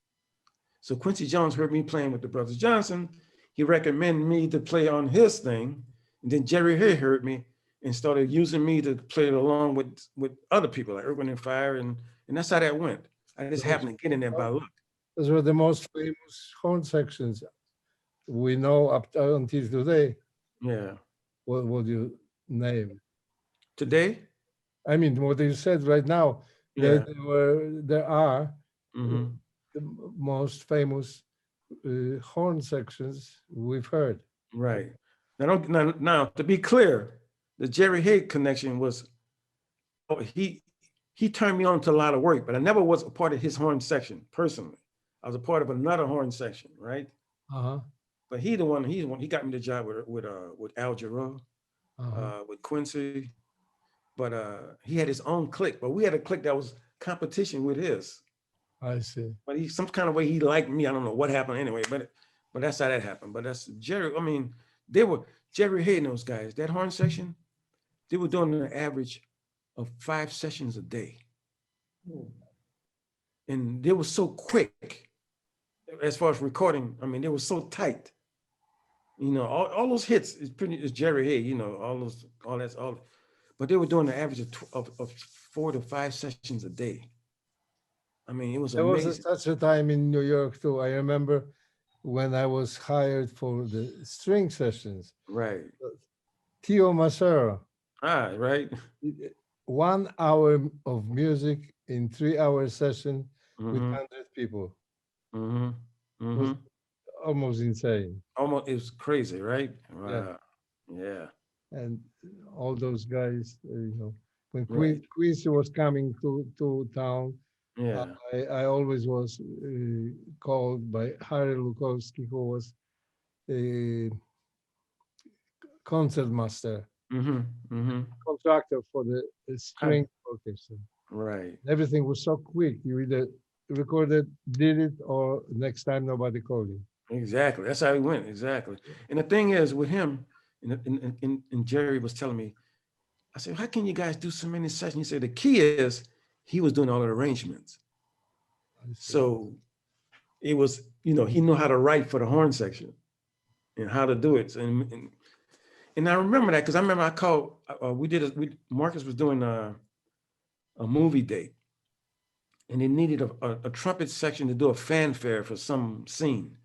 So Quincy Jones heard me playing with the Brothers Johnson. He recommended me to play on his thing. And then Jerry Hay heard me and started using me to play it along with other people like Earth, Wind and Fire. And that's how that went. I just happened to get in there by luck. Those were the most famous horn sections we know up until today. Yeah. What would you name? Today? I mean, what you said right now, Yeah. there are Hmm. the most famous horn sections we've heard. Right. Now, to be clear, the Jerry Hay connection was, he turned me on to a lot of work, but I never was a part of his horn section personally. I was a part of another horn section, right? Uh-huh. But he got me the job with Al Jarreau, Uh-huh. with Quincy. But he had his own clique, but we had a clique that was competition with his. I see. But some kind of way he liked me. I don't know what happened anyway, but that's how that happened. But that's Jerry. I mean, Jerry Hay and those guys, that horn section, they were doing an average of 5 sessions a day. And they were so quick as far as recording. I mean, they were so tight. All those hits is Jerry Hay, all. But they were doing an average of 4 to 5 sessions a day. I mean, it was There was amazing. such a time in New York too. I remember when I was hired for the string sessions. Right. Tio Macero, Right. 1 hour of music in 3-hour session with Mhm. 100 people. Mm-hmm. It was almost insane. Almost, it was crazy, right? Yeah. Yeah. And all those guys, when Right. Quincy was coming to town, Yeah. I always was called by Harry Lukowski, who was a concertmaster, Mm-hmm. Mm-hmm. contractor for the string orchestra. Right. Everything was so quick. You either recorded, did it, or next time nobody called you. Exactly. That's how he went. Exactly. And the thing is with him, and Jerry was telling me, I said, how can you guys do so many sessions? He said, the key is he was doing all the arrangements. I see. So it was, he knew how to write for the horn section and how to do it. And I remember that because I remember I called, Marcus was doing a movie date, and they needed a trumpet section to do a fanfare for some scene.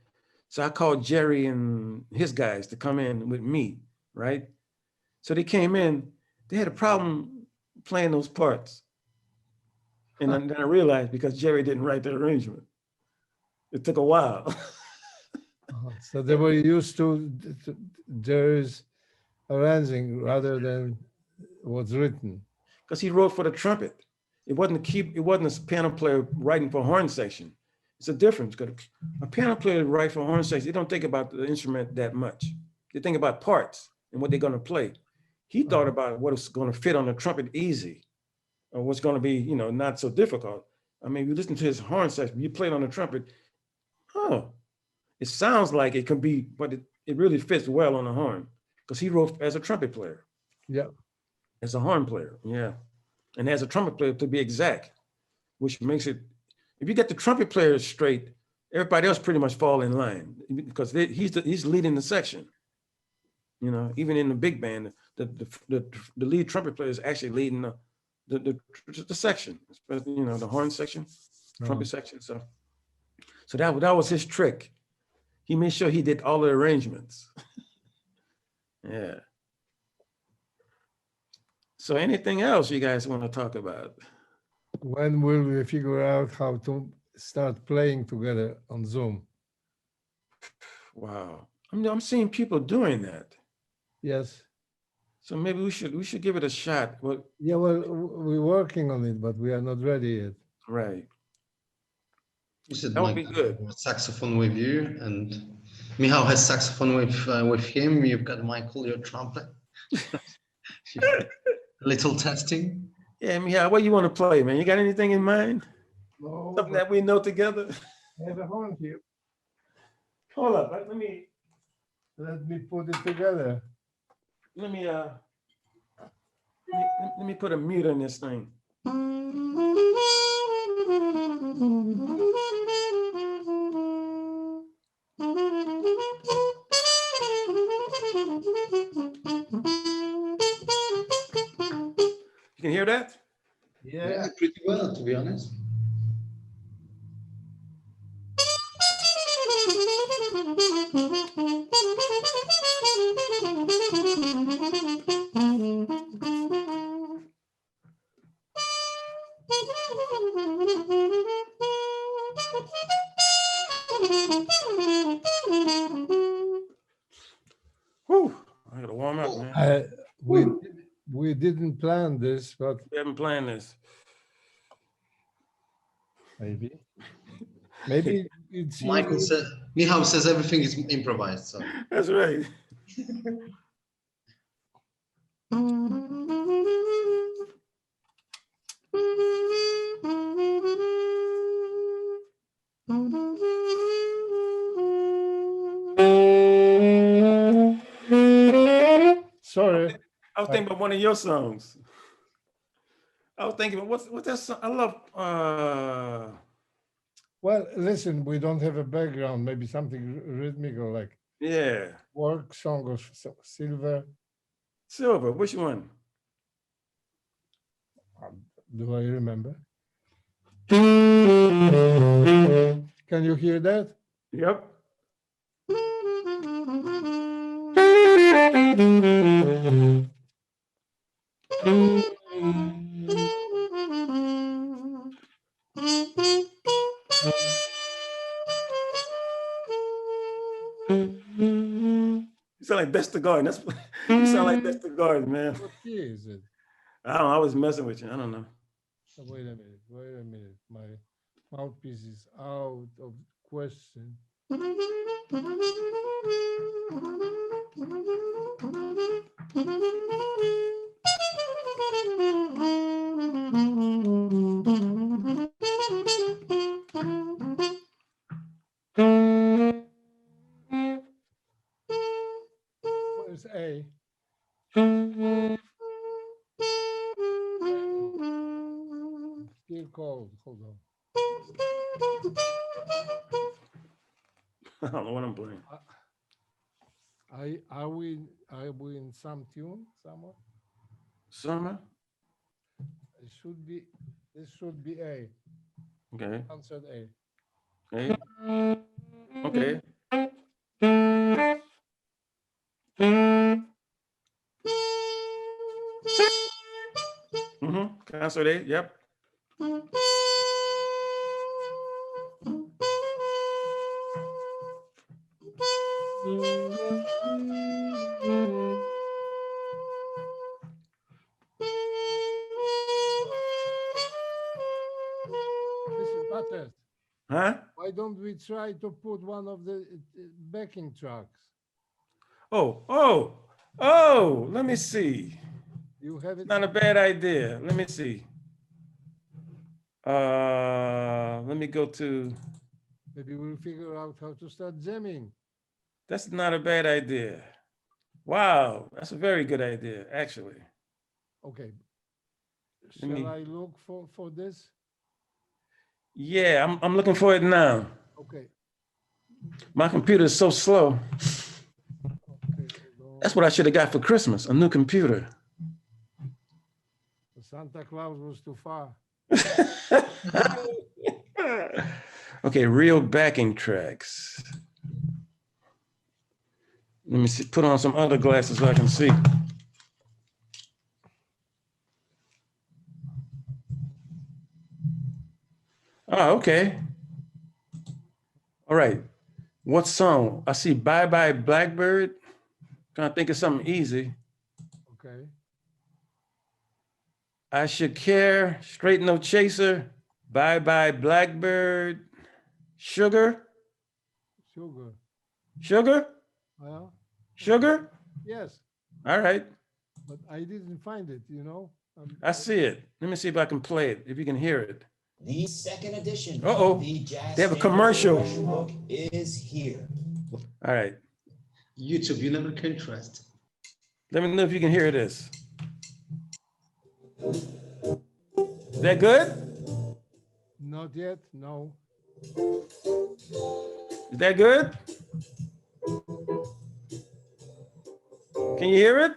So I called Jerry and his guys to come in with me, right? So they came in, they had a problem playing those parts. And then I realized because Jerry didn't write the arrangement. It took a while. So they were used to Jerry's arranging rather than what's written. Because he wrote for the trumpet. It wasn't a piano player writing for horn section. It's a difference. Because a piano player write for horn section, they don't think about the instrument that much. They think about parts and what they're going to play. He thought about what is going to fit on the trumpet easy, or what's going to be, not so difficult. I mean, you listen to his horn section, you play it on the trumpet, it sounds like it can be, but it really fits well on the horn because he wrote as a trumpet player. Yeah. As a horn player, yeah. And as a trumpet player, to be exact, which makes it, if you get the trumpet player straight, everybody else pretty much fall in line because he's leading the section. Even in the big band, the lead trumpet player is actually leading the section, the horn section, trumpet section. So that was his trick. He made sure he did all the arrangements. Yeah. So anything else you guys want to talk about? When will we figure out how to start playing together on Zoom? Wow. I'm seeing people doing that. Yes. So maybe we should give it a shot. Well, yeah, well, we're working on it, but we are not ready yet. Right. You said That would Mike be good. saxophone with you, and Michał has saxophone with him. You've got Michael, your trumpet. Little testing. Yeah, Michał, what you want to play, man? You got anything in mind? No, Something that we know together? I have a horn here. Hold up. Let me put it together. let me put a mute on this thing. You can hear that? Yeah, pretty well, to be honest. Whew, I gotta warm up, man. We didn't plan this, but We haven't planned this. maybe it's Michał says everything is improvised. So That's right. Sorry. I was thinking about one of your songs. I was thinking, what's that song? I love. Well, listen, we don't have a background. Maybe something rhythmical like Yeah, Work Song of Silver. Silver. Which one? Do I remember? Can you hear that? Yep. You sound like Best the Garden. That's you sound like Best the Garden, man. What key is it? I don't know. I was messing with you. I don't know. Wait a minute. My mouthpiece is out of question. Where's A? Still cold. Hold on. I don't know what I'm playing. Are we in some tune somewhere? Summer? This should be A. Okay. Answered A. Okay. Okay. Concert A. Yep. Listen, Butters, Huh? why don't we try to put one of the backing tracks? Oh, let me see. You have it. Not a bad idea. Let me see. Let me go to, Maybe we'll figure out how to start jamming. that's not a bad idea. Wow, that's a very good idea, actually. Okay. Let me- Shall I look for this? Yeah, I'm looking for it now. Okay. My computer is so slow. Okay. hold on. That's what I should have got for Christmas, a new computer. Santa Claus was too far. Okay, real backing tracks. Let me see, put on some other glasses so I can see. Oh, okay. All right. What song? I see Bye Bye Blackbird. Trying to think of something easy. Okay. I Should Care, Straight No Chaser, Bye Bye Blackbird, Sugar, Sugar. Sugar, Well, Sugar. yes, All right, but I didn't find it, you know. I see it. Let me see if I can play it, if you can hear it. The second edition Uh-oh. of the Jazz They have a Standards commercial. Refresher Book is here. All right, YouTube, you never can trust. let me know if you can hear this. Is that good? Not yet, no. Is that good? Can you hear it?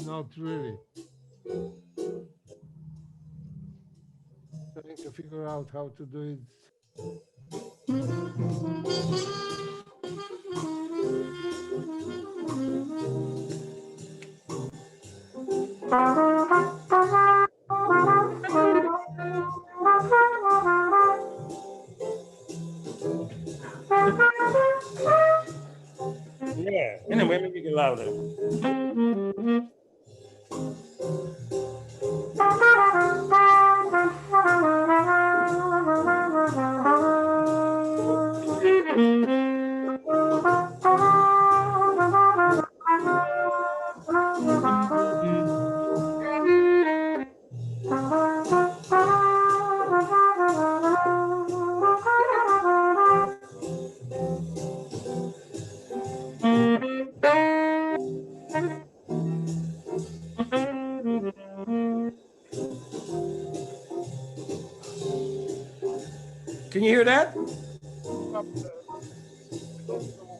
Not really. Trying to figure out how to do it. Yeah. Anyway, maybe you can louder. Can you hear that? Not so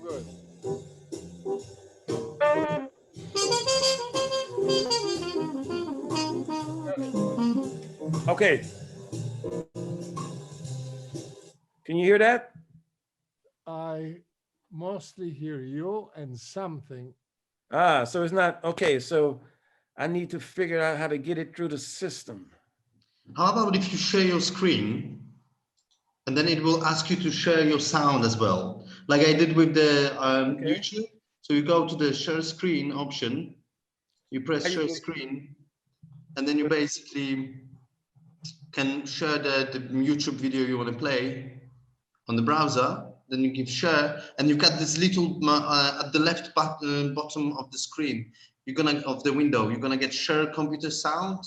good. Okay. Can you hear that? I mostly hear you and something. Ah, so it's not, okay, so I need to figure out how to get it through the system. How about if you share your screen and then it will ask you to share your sound as well, like I did with the Okay. YouTube. So you go to the share screen option, you press How you share do- screen, and then you basically can share the YouTube video you want to play on the browser. Then you give share, and you've got this little at the left bottom of the screen. Of the window, you're gonna get share computer sound.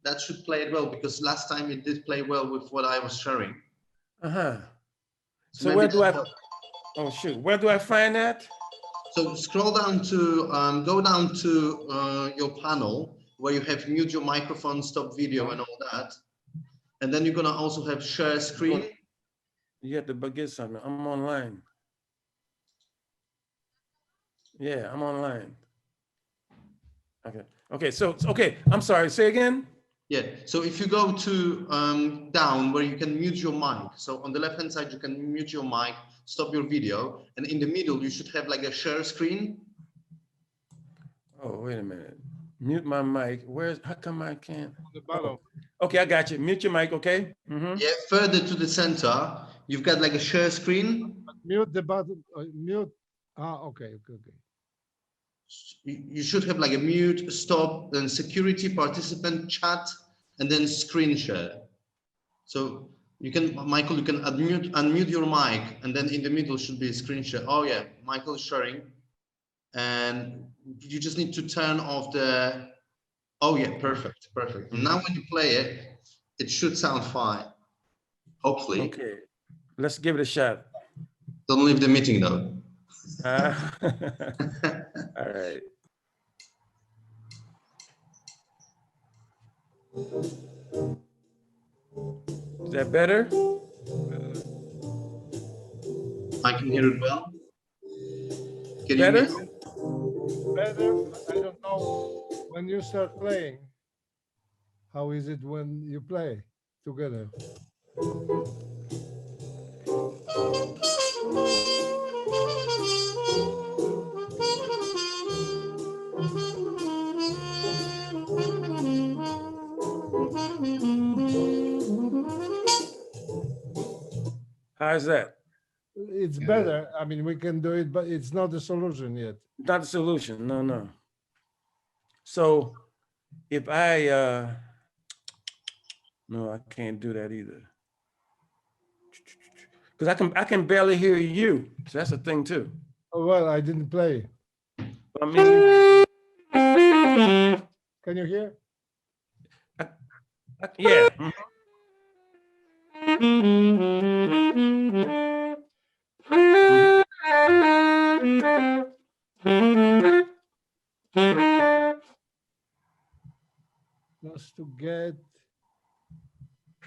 That should play it well, because last time it did play well with what I was sharing. Uh-huh. So maybe where do I, that- oh shoot, where do I find that? So scroll down to go down to your panel where you have mute your microphone, stop video, and all that. And then you're gonna also have share screen. You have to get something. I'm online. Yeah, I'm online. Okay. Okay. So, okay. I'm sorry. Say again. Yeah, so if you go to down where you can mute your mic, so on the left hand side you can mute your mic, stop your video, and in the middle you should have like a share screen. Oh, wait a minute. Mute my mic. How come I can't? On the bottom. Okay, I got you. Mute your mic, okay? Mm-hmm. Yeah, further to the center, you've got like a share screen. Mute the button. Mute. Okay. You should have like a mute, stop, then security, participant, chat, and then screen share. So you can, Michael, you can unmute your mic, and then in the middle should be a screen share. Oh yeah, Michael is sharing. And you just need to turn off the, oh yeah, perfect. And now when you play it, it should sound fine, hopefully. Okay, let's give it a shot. Don't leave the meeting though. All right. Is that better? I can hear it well. Can you Better? hear me? Better, but I don't know when you start playing. How is it when you play together? How's that? It's better. I mean, we can do it, but it's not the solution yet. Not the solution. No. So if I no, I can't do that either. Because I can barely hear you. So that's a thing too. Oh, well, I didn't play. But I mean, Can you hear? yeah. Just to get,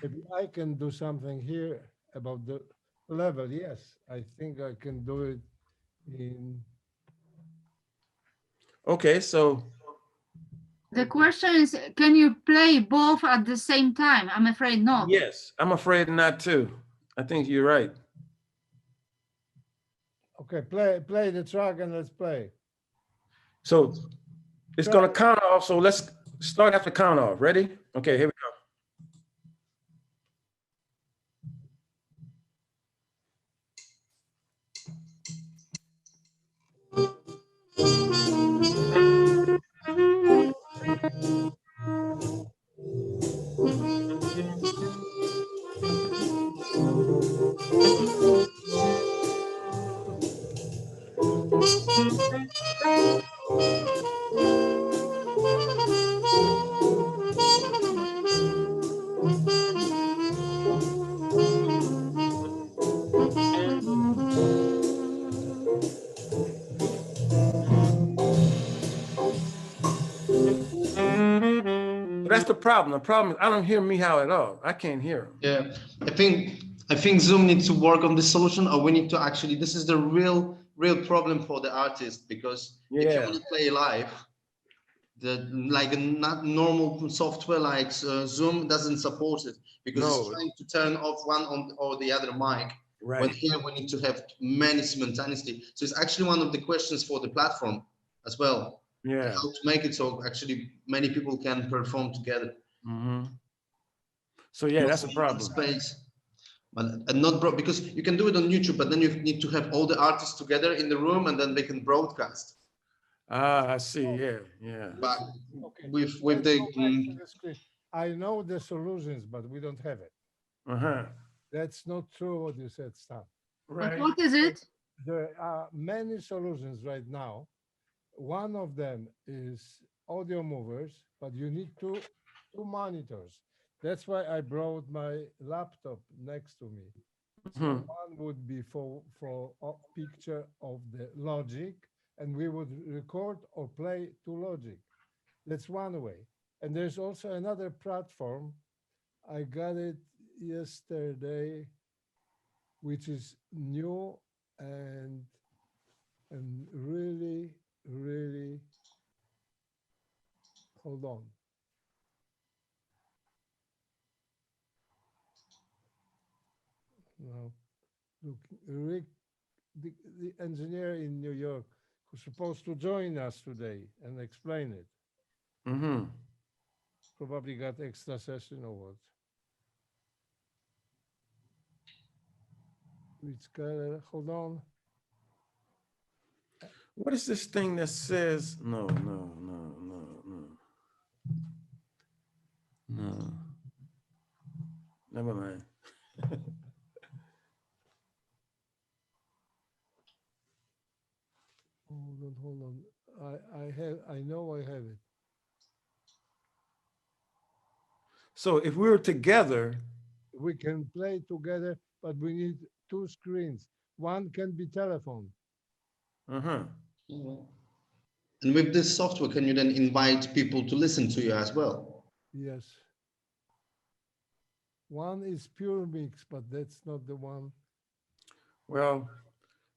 maybe I can do something here about the level. Yes, I think I can do it in. Okay, so The question is, can you play both at the same time? I'm afraid not. yes, I'm afraid not to. I think you're right. Okay, play the track and let's play. So it's gonna count off. So let's start after count off. Ready? Okay, here we go. But that's the problem. The problem is I don't hear Mihal at all. I can't hear him. Yeah, I think Zoom needs to work on this solution, or we need to actually, this is the real problem for the artist, because if you Yeah. want to play live, the like a not normal software like Zoom doesn't support it, because No. it's trying to turn off one on or the other mic. When Right. here we need to have many simultaneously. So it's actually one of the questions for the platform as well. Yeah. How to make it so actually many people can perform together. Mm-hmm. So yeah, that's a problem. Space. But and not because you can do it on YouTube, but then you need to have all the artists together in the room, and then they can broadcast. Ah, I see. Yeah. But Okay. with the Let's go back to the screen. I know the solutions, but we don't have it. Uh-huh. That's not true what you said, Stan. But Right. what is it? There are many solutions right now. One of them is audio movers, but you need two monitors. That's why I brought my laptop next to me. So Mhm. one would be for a picture of the Logic, and we would record or play to Logic. That's one way. And there's also another platform. I got it yesterday, which is new and really, really, hold on. No, look, Rick, the engineer in New York, who's supposed to join us today and explain it, Mm-hmm. probably got extra session or what. Which color? Hold on. What is this thing that says, no, no, no, no, no. No. Never mind. Hold on. I know I have it. So if we were together, We can play together, but we need two screens. One can be telephone. uh-huh. And with this software, can you then invite people to listen to you as well? Yes. One is pure mix, but that's not the one. Well,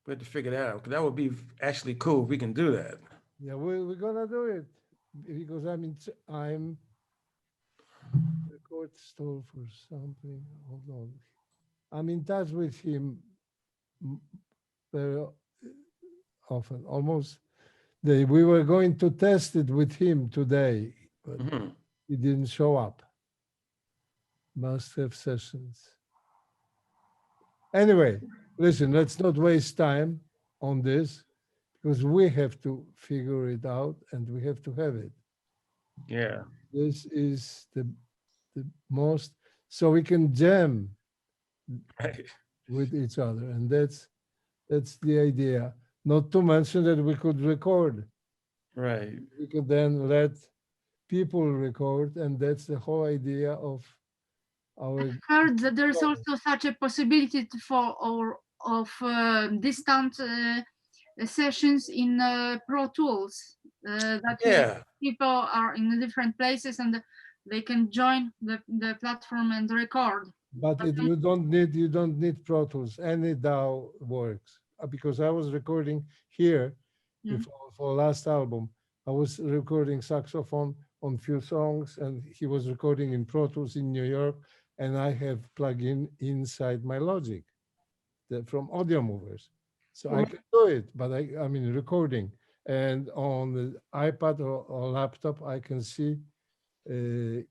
we have to figure that out. 'Cause that would be actually cool if we can do that. Yeah, we're gonna do it because I'm record store for something. Hold on. I'm in touch with him very often, almost. We were going to test it with him today, but Mhm. he didn't show up. Must have sessions. Anyway, listen, let's not waste time on this because we have to figure it out and we have to have it. Yeah. This is the most, so we can jam Right. with each other, and that's the idea. Not to mention that we could record. Right. We could then let people record, and that's the whole idea of our. I heard that there's also such a possibility of distant sessions in Pro Tools. That Yeah. people are in different places and they can join the platform and record. But you don't need Pro Tools. Any DAW works. Because I was recording here Mm. for last album. I was recording saxophone on few songs, and he was recording in Pro Tools in New York, and I have plug-in inside my Logic from Audio Movers. So I can do it, but I mean recording. And on the iPad or laptop, I can see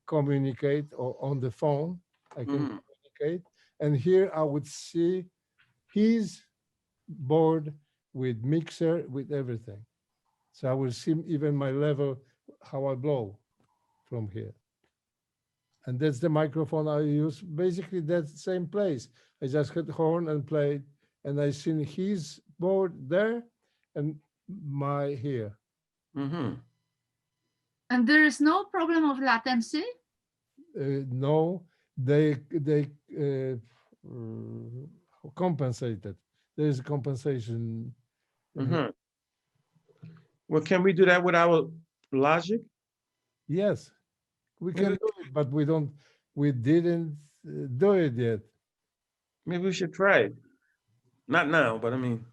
communicate, or on the phone, I can Mhm. communicate. And here I would see his board with mixer, with everything. So I will see even my level, how I blow from here. And that's the microphone I use. Basically, that's the same place. I just hit horn and played, and I seen his board there and my here. Mhm. And there is no problem of latency. No, they compensated. There is compensation. Mhm. Well, can we do that with our Logic? Yes, we Maybe, can do it, but we didn't do it yet. maybe we should try it. Not now, but I mean,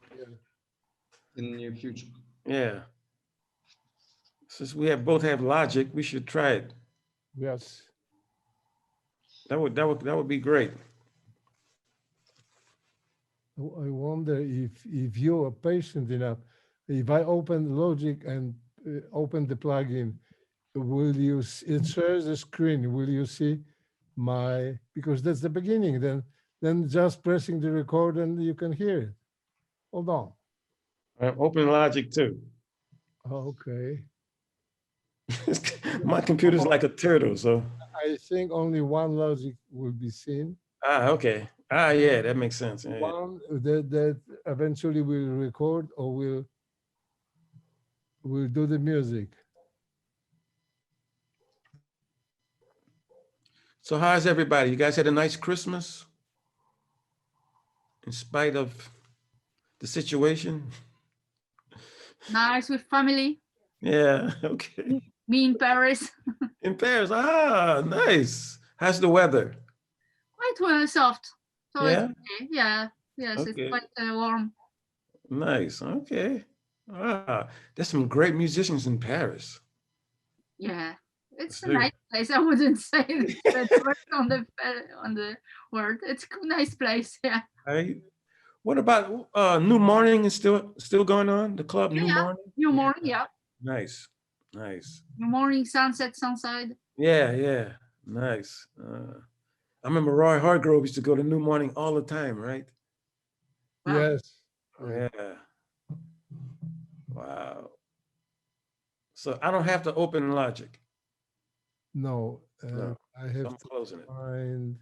In the near future. yeah. Since we both have Logic, we should try it. Yes. That would be great. I wonder if you are patient enough. If I open Logic and open the plugin, will you? It shares the screen. Will you see my? Because that's the beginning. Then just pressing the record and you can hear it. Hold on. I'm open Logic too. Okay. My computer's like a turtle, so. I think only one Logic will be seen. Okay. Yeah, that makes sense. Yeah. One that eventually will record or will do the music. So how's everybody? You guys had a nice Christmas? In spite of the situation? Nice with family. Yeah, okay. Me in Paris. In Paris, nice. How's the weather? Quite well soft. So Yeah? it's okay. Yeah. Yes, Okay. it's quite warm. Nice, okay. There's some great musicians in Paris. Yeah. It's a See. nice place. I wouldn't say that word on the word. It's a nice place. Yeah. Right. What about New Morning is still going on? The club New Yeah. Morning? New morning. Yeah. Nice. Nice. New morning, sunset, sunside. Yeah, yeah. Nice. I remember Roy Hargrove used to go to New Morning all the time, right? Wow. Yes. Yeah. Wow. So I don't have to open Logic. No, No. I So have I'm to closing it. find.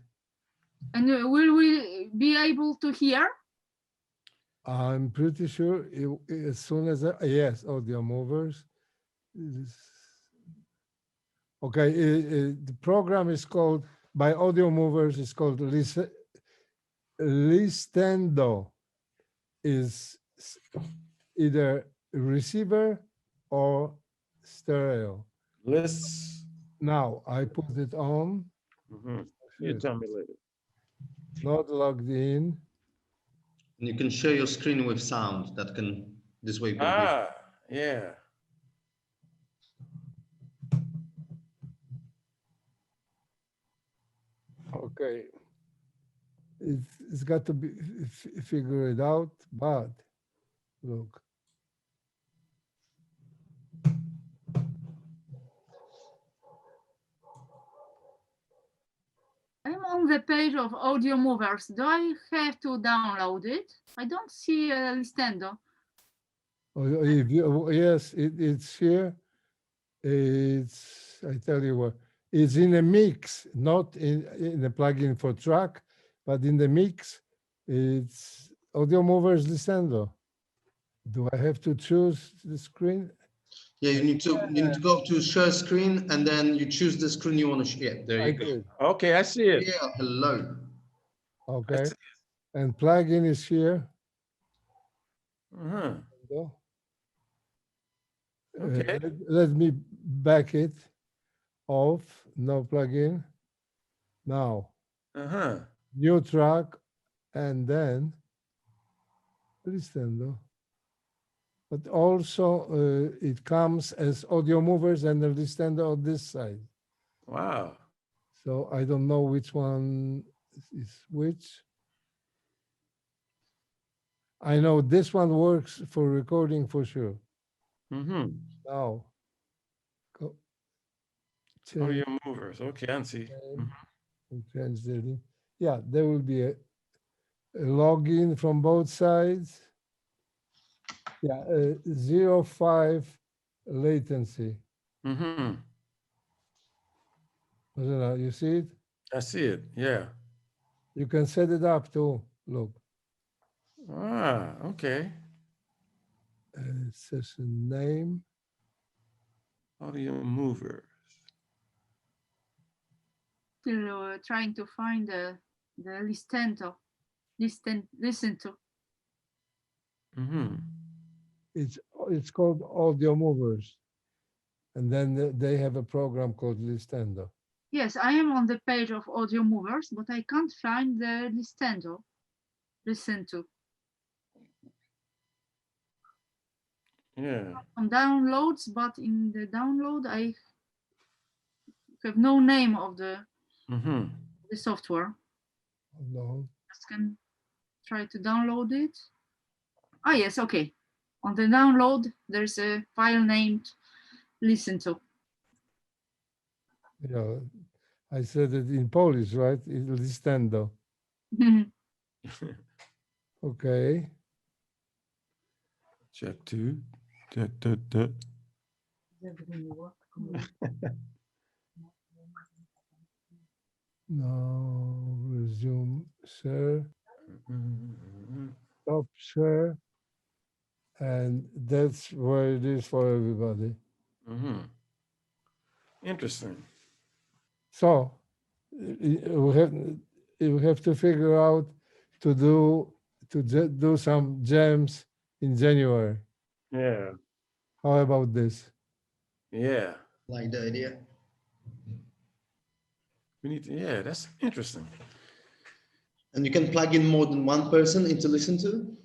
And will we be able to hear? I'm pretty sure as soon as yes, audio movers. Okay, the program is called by Audio Movers. It's called Listendo. Is either receiver or stereo. Let's. Now I put it on. You tell me later. Not logged in. And you can share your screen with sound. That can this way you can hear. Ah, yeah. Okay. It's got to be figured out, but look. I'm on the page of Audio Movers. Do I have to download it? I don't see Listendo. Oh, if you, yes, it's here. It's, I tell you what, it's in a mix, not in a plugin for track, but in the mix, it's Audio Movers Listendo. Do I have to choose the screen? Yeah, you need to go to share screen and then you choose the screen you want to share. There you go. Did. Okay, I see it. Yeah, hello. Okay. see And plugin is here. Uh-huh. Go. Okay. Let me back it off. No plugin. Now, Uh-huh. new track, and then Listendo. But also it comes as Audio Movers and the Listendo on this side. Wow. So I don't know which one is which. I know this one works for recording for sure. Mm-hmm. Now, go Oh, change, your movers. Okay, I see. change the link. Yeah, there will be a login from both sides. Yeah, 0.5 latency. Mm-hmm. You see it? I see it. Yeah. You can set it up too. Look, Ah, okay. session name. Audio movers. Still trying to find the Listendo. Listen to. Mm-hmm. It's called Audio Movers, and then they have a program called Listendo. Yes, I am on the page of Audio Movers, but I can't find the Listendo. Listen to. Yeah. On downloads, but in the download I have no name of the software. No. Just can try to download it. Ah, yes, okay. On the download, there's a file named Listen to. Yeah, I said it in Polish, right? Listendo. Okay. Check two. No, resume share. Stop share. And that's where it is for everybody. Mm-hmm. Interesting. So we have to figure out to do some jams in January. Yeah. How about this? Yeah. Like the idea. We need to, yeah, that's interesting. And you can plug in more than one person into listen to?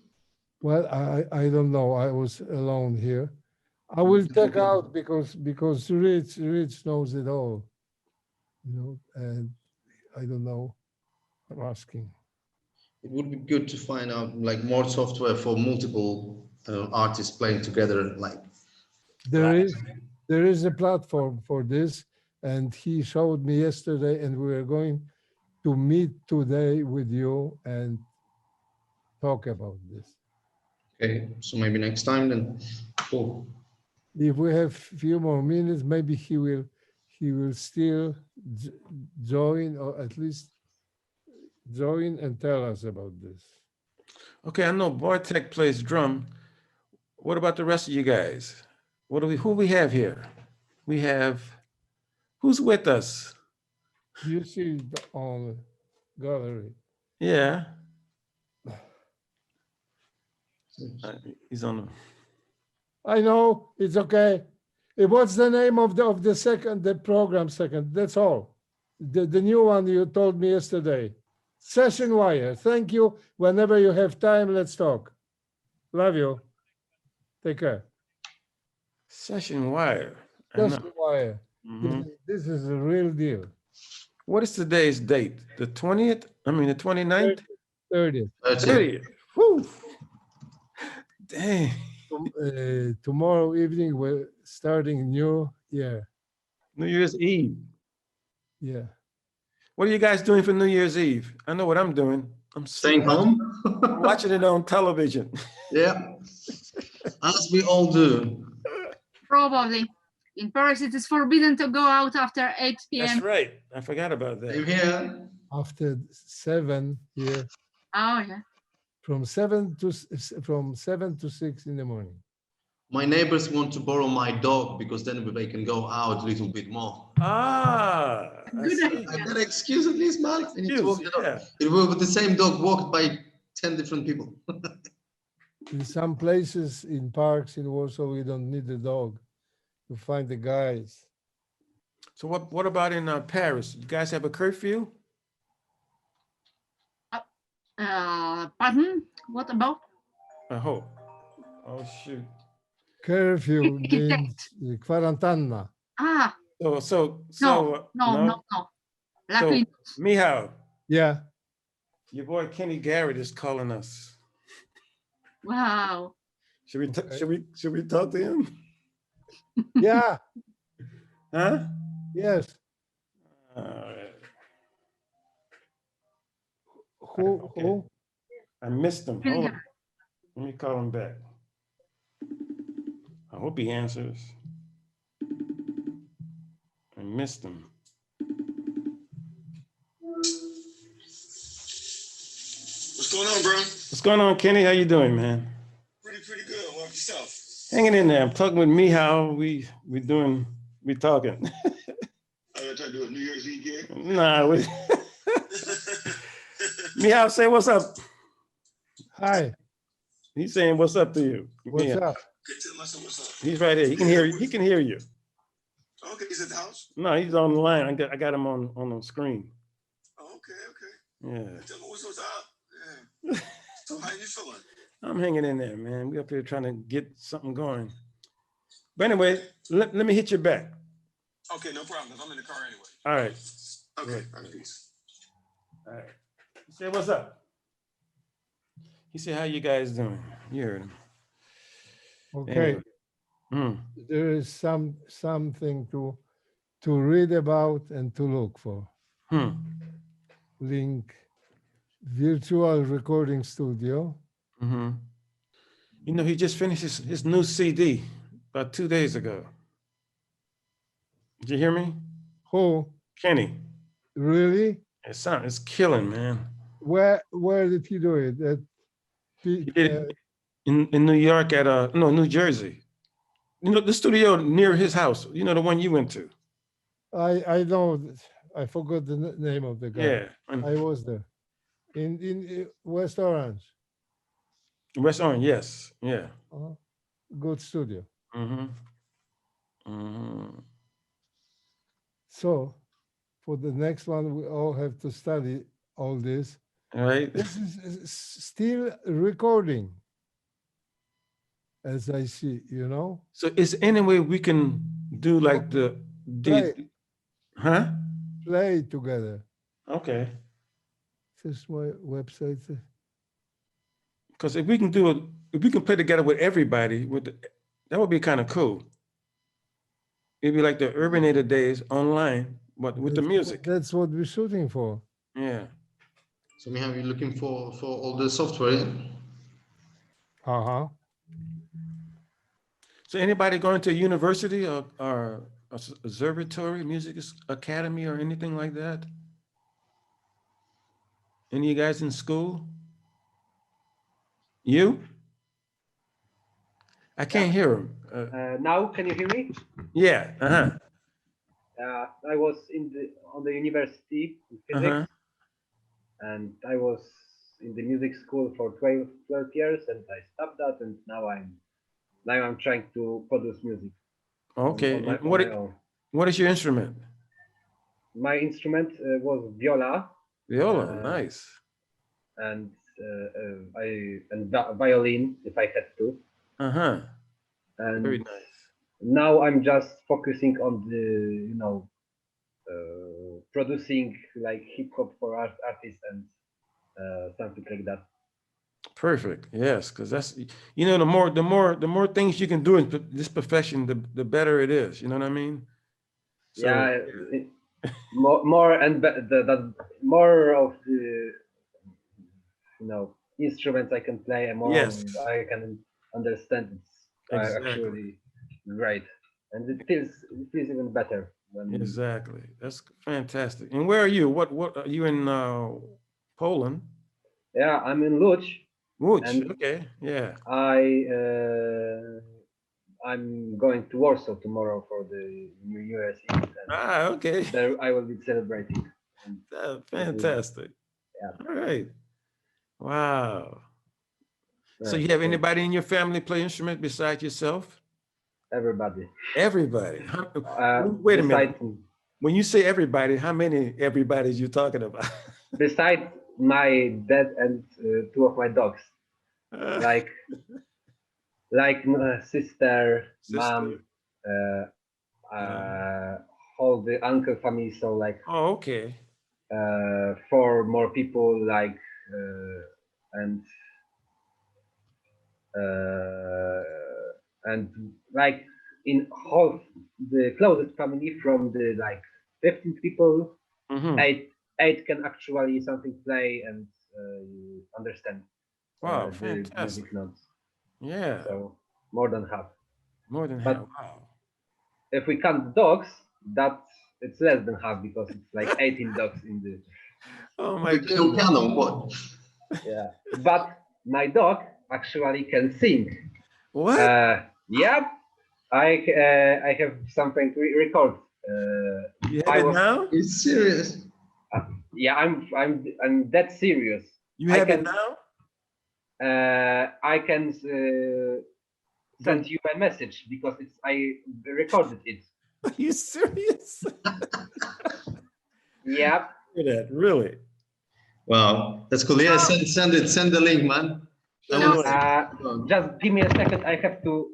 Well, I don't know. I was alone here. I will check out because Rich knows it all, and I don't know. I'm asking. It would be good to find out like more software for multiple artists playing together. Like, There is a platform for this, and he showed me yesterday, and we are going to meet today with you and talk about this. okay, so maybe next time then. Cool. If we have few more minutes, maybe he will still join, or at least join and tell us about this. Okay, I know Bartek plays drum. What about the rest of you guys? Who we have here? We have, who's with us? You see it on gallery. Yeah. He's on the, I know, it's okay. What's the name of the program second? That's all. The new one you told me yesterday. Session Wire. Thank you. Whenever you have time, let's talk. Love you. Take care. Session Wire. I know. Session Wire. Mhm. This is a real deal. What is today's date? The 20th? I mean, the 29th? 30th. 30th. Whew. Dang. Tomorrow evening, we're starting new year. New Year's Eve. Yeah. What are you guys doing for New Year's Eve? I know what I'm doing. I'm Staying home. watching it on television. Yeah, as we all do. Probably. In Paris, it is forbidden to go out after 8 p.m. That's right. I forgot about Same that. here. After 7 here, Oh, yeah. from 7 to 6 in the morning. My neighbors want to borrow my dog because then they can go out a little bit more. Ah, I Good see. idea. I got an excuse at least, man. I need to walk the dog. Yeah. It will be the same dog walked by 10 different people. In some places, in parks in Warsaw, we don't need the dog. You find the guys. So what about in Paris? You guys have a curfew? Pardon? What about? I hope. Oh shoot. Curfew Ticket. means quarantana. Ah, So no. Luckily, So, Mihal, Yeah. your boy Kenny Garrett is calling us. wow. Should we Okay. should we talk to him? Yeah. Huh? Yes. All right. Who? I missed him. Kenny Hold on. Garrett. Let me call him back. I hope he answers. I missed him. What's going on, bro? What's going on, Kenny? How you doing, man? Pretty good. What about yourself? Hanging in there. I'm talking with Mihal. We talking. I gotta try to do a New Year's Eve gig. Nah, Mihal, say what's up. Hi. He's saying what's up to you. What's Mihal. up? Okay, tell myself what's up. He's right here. He can hear you. He can hear you. Okay, he's at the house. No, he's on the line. I got him on the screen. Oh, okay. Yeah. Tell me what's up. Yeah. So how you feeling? I'm hanging in there, man. We up here trying to get something going. But anyway, let me hit you back. Okay, no problem. 'Cause I'm in the car anyway. All right. Okay, all right, peace. All right. He said, what's up? He said, how you guys doing? You heard him. Okay. Anyway. Hmm. There is something to read about and to look for. Hmm. Link virtual recording studio. Mm-hmm. You know, he just finished his new CD about 2 days ago. Did you hear me? Who? Kenny. Really? It's killing, man. Where did he do it? He did it in New York at New Jersey. You know, the studio near his house, you know, the one you went to. I know. I forgot the name of the guy. Yeah. I was there. In West Orange. West Orange, yes. Yeah. Good studio. Mm-hmm. Mm-hmm. So for the next one, we all have to study all this. All right. This is still recording. as I see, you know. So is there any way we can do like Play, huh? play together. Okay. This is my website. Because if we can do it, if we can play together with everybody, that would be kind of cool. It'd be like the Urbanator days online, but with the music. That's what we're shooting for. Yeah. So we have you looking for all the software. Uh-huh. So anybody going to a university or observatory, music academy or anything like that? Any of you guys in school? You? I can't hear him. Now, can you hear me? Yeah. Uh-huh. I was on the university in physics, Uh-huh. and I was in the music school for 12 years, and I stopped that, and now I'm trying to produce music. Okay. On my own. What is your instrument? My instrument was viola. Viola. Nice. And violin if I had to. Uh-huh. And very nice. Now I'm just focusing on the producing like hip hop for artists and something like that. Perfect. Yes, because that's the more things you can do in this profession, the better it is. You know what I mean? So, yeah, more and the more of the instruments I can play, and more yes, I can understand. It's exactly. actually great, and it feels even better. Exactly. That's fantastic. And where are you? What are you in Poland? Yeah, I'm in Łódź. Łódź. Okay. Yeah. I'm going to Warsaw tomorrow for the New Year's Eve. Okay. There I will be celebrating. Fantastic. Yeah. All right. Wow. Yeah, so you have anybody in your family play instrument besides yourself? Everybody. Everybody. Wait a minute. When you say everybody, how many everybody's you talking about? Besides my dad and two of my dogs, like sister, mom, all the uncle family. So like. Oh, okay. 4 more people, like and like in whole the closest family from the like 15 people, Mm-hmm. eight can actually something play and understand. Wow, the fantastic. music notes. Yeah. So more than half. More than But half. Wow. if we count dogs, it's less than half because it's like 18 dogs in the. Oh my goodness. Piano, what? Yeah, but my dog actually can sing. What? Yeah, I have something to record. You have it now? It's serious. Yeah, I'm that serious. You have it now? I can send you a message because I recorded it. Are you serious? Yeah. That really? Wow, that's cool. Yeah, send the link, man. Just give me a second. I have to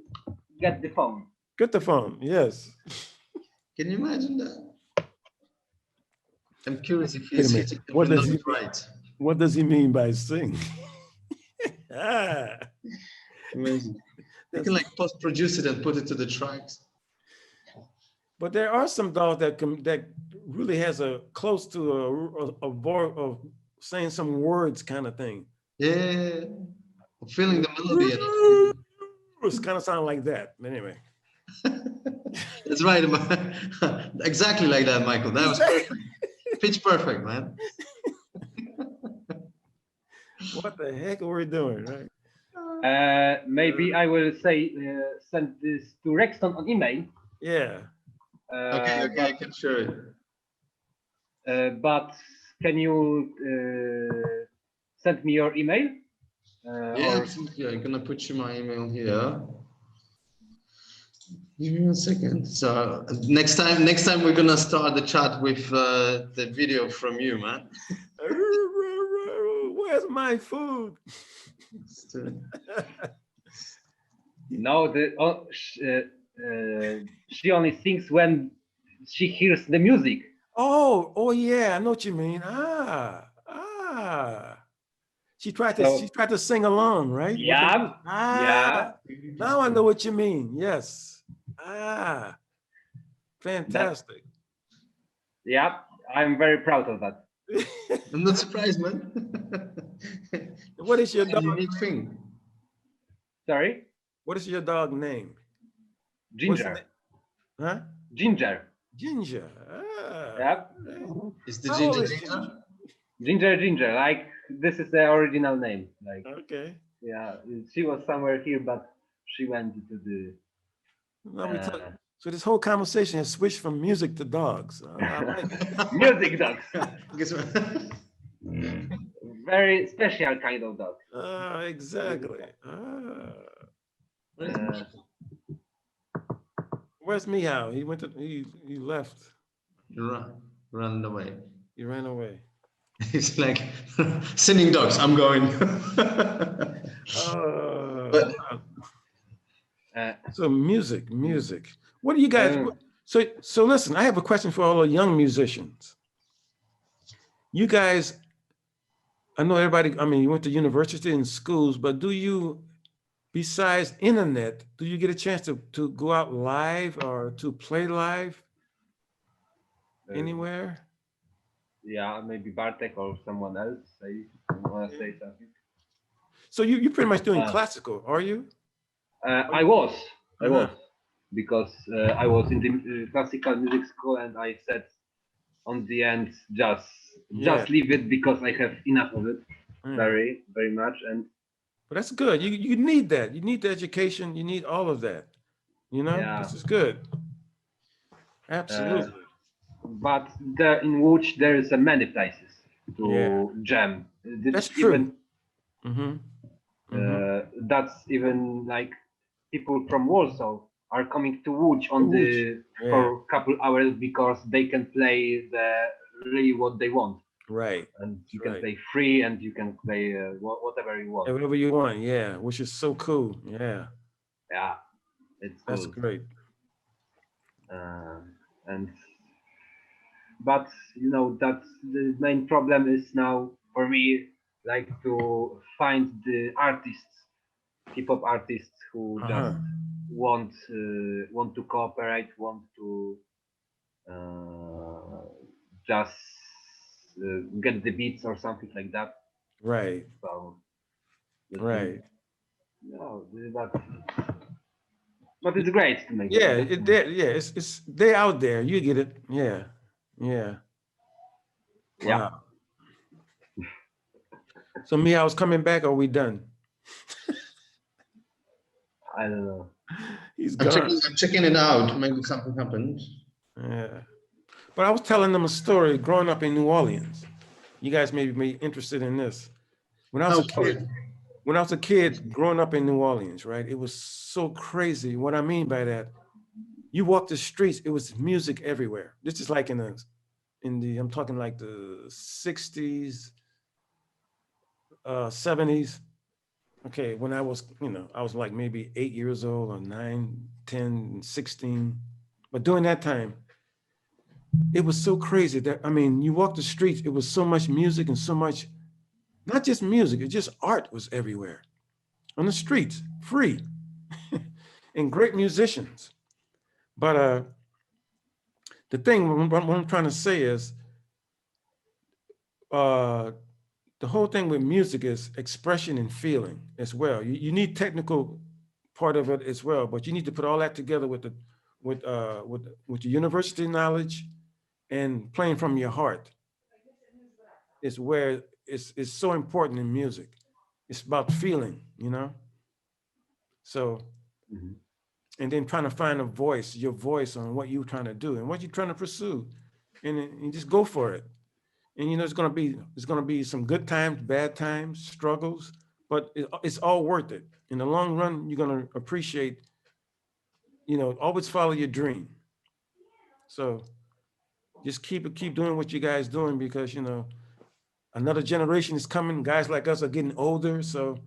get the phone. Get the phone. Yes. Can you imagine that? I'm curious if Wait a he's minute. hitting What the does he notes right. What does he mean by sing? Amazing. You can like post-produce it and put it to the tracks. But there are some dogs that really has a close to a voice of saying some words kind of thing. Yeah, feeling the melody. It's kind of sound like that. Anyway. That's right. Exactly like that, Michael. That was perfect. Pitch perfect, man. What the heck are we doing, right? Maybe I will say send this to Rexton on email. Yeah. Okay, I can share it. But can you send me your email? Yeah, absolutely. I'm gonna put you my email here. Give me a second. So next time we're gonna start the chat with the video from you, man. Where's my food? No, she only sings when she hears the music. Oh, yeah, I know what you mean. She tried to sing along, right? Yeah, yeah. Now I know what you mean. Yes. Fantastic. Yeah, I'm very proud of that. I'm not surprised, man. What is your It's a dog? unique thing. Sorry? What is your dog name? Ginger. Huh? Ginger. Ginger. Yeah. Is the How ginger old is ginger? Ginger. Like, this is the original name. Like, Okay. yeah, she was somewhere here, but she went to the. So this whole conversation has switched from music to dogs. I like it. Music dogs. Guess what? Very special kind of dog. Exactly. Uh, Where's Meow? He went to he left. Run away. He ran away. It's like sending dogs. I'm going. But So music. What do you guys? So listen. I have a question for all the young musicians. You guys, I know everybody. I mean, you went to university and schools, but do you, besides internet, do you get a chance to go out live or to play live anywhere? yeah, maybe Bartek or someone else. I want to say something. So you pretty much doing classical, are you? I was, because I was in the classical music school, and I said, on the end, just leave it because I have enough of it, very much, and. But that's good. You need that. You need the education. You need all of that. You know, this is good. Absolutely. But in which there is many places to jam. That's true. That's even like people from Warsaw are coming to Łódź for a couple hours because they can play really what they want. Right. And you can play free, and you can play whatever you want. Whatever you want, which is so cool. Yeah. Yeah, it's cool. That's great. But you know, that's the main problem is now for me, like to find the artists, hip hop artists who just want to cooperate, want to just get the beats or something like that. Right. So, right. No, but it's great to make. It's they out there. You get it. Yeah. Wow. So Meow's coming back, or are we done? I don't know. He's gone. I'm checking it out. Maybe something happened. Yeah. But I was telling them a story growing up in New Orleans. You guys may be interested in this. When I was a kid growing up in New Orleans, right? It was so crazy. What I mean by that, you walk the streets, it was music everywhere. This is like I'm talking like the 60s, 70s. Okay, when I was like maybe 8 years old or 9, 10, 16. But during that time, it was so crazy that, I mean, you walk the streets, it was so much music and so much, not just music, it just art was everywhere on the streets, free, and great musicians. But the thing, what I'm trying to say is, the whole thing with music is expression and feeling as well. You need technical part of it as well, but you need to put all that together with the university knowledge and playing from your heart. Is where it's so important in music. It's about feeling, you know. So, and then trying to find your voice on what you're trying to do and what you're trying to pursue, and just go for it. And you know, it's gonna be some good times, bad times, struggles, but it's all worth it. In the long run, you're gonna appreciate, you know, always follow your dream. So just keep doing what you guys doing, because you know, another generation is coming. Guys like us are getting older, so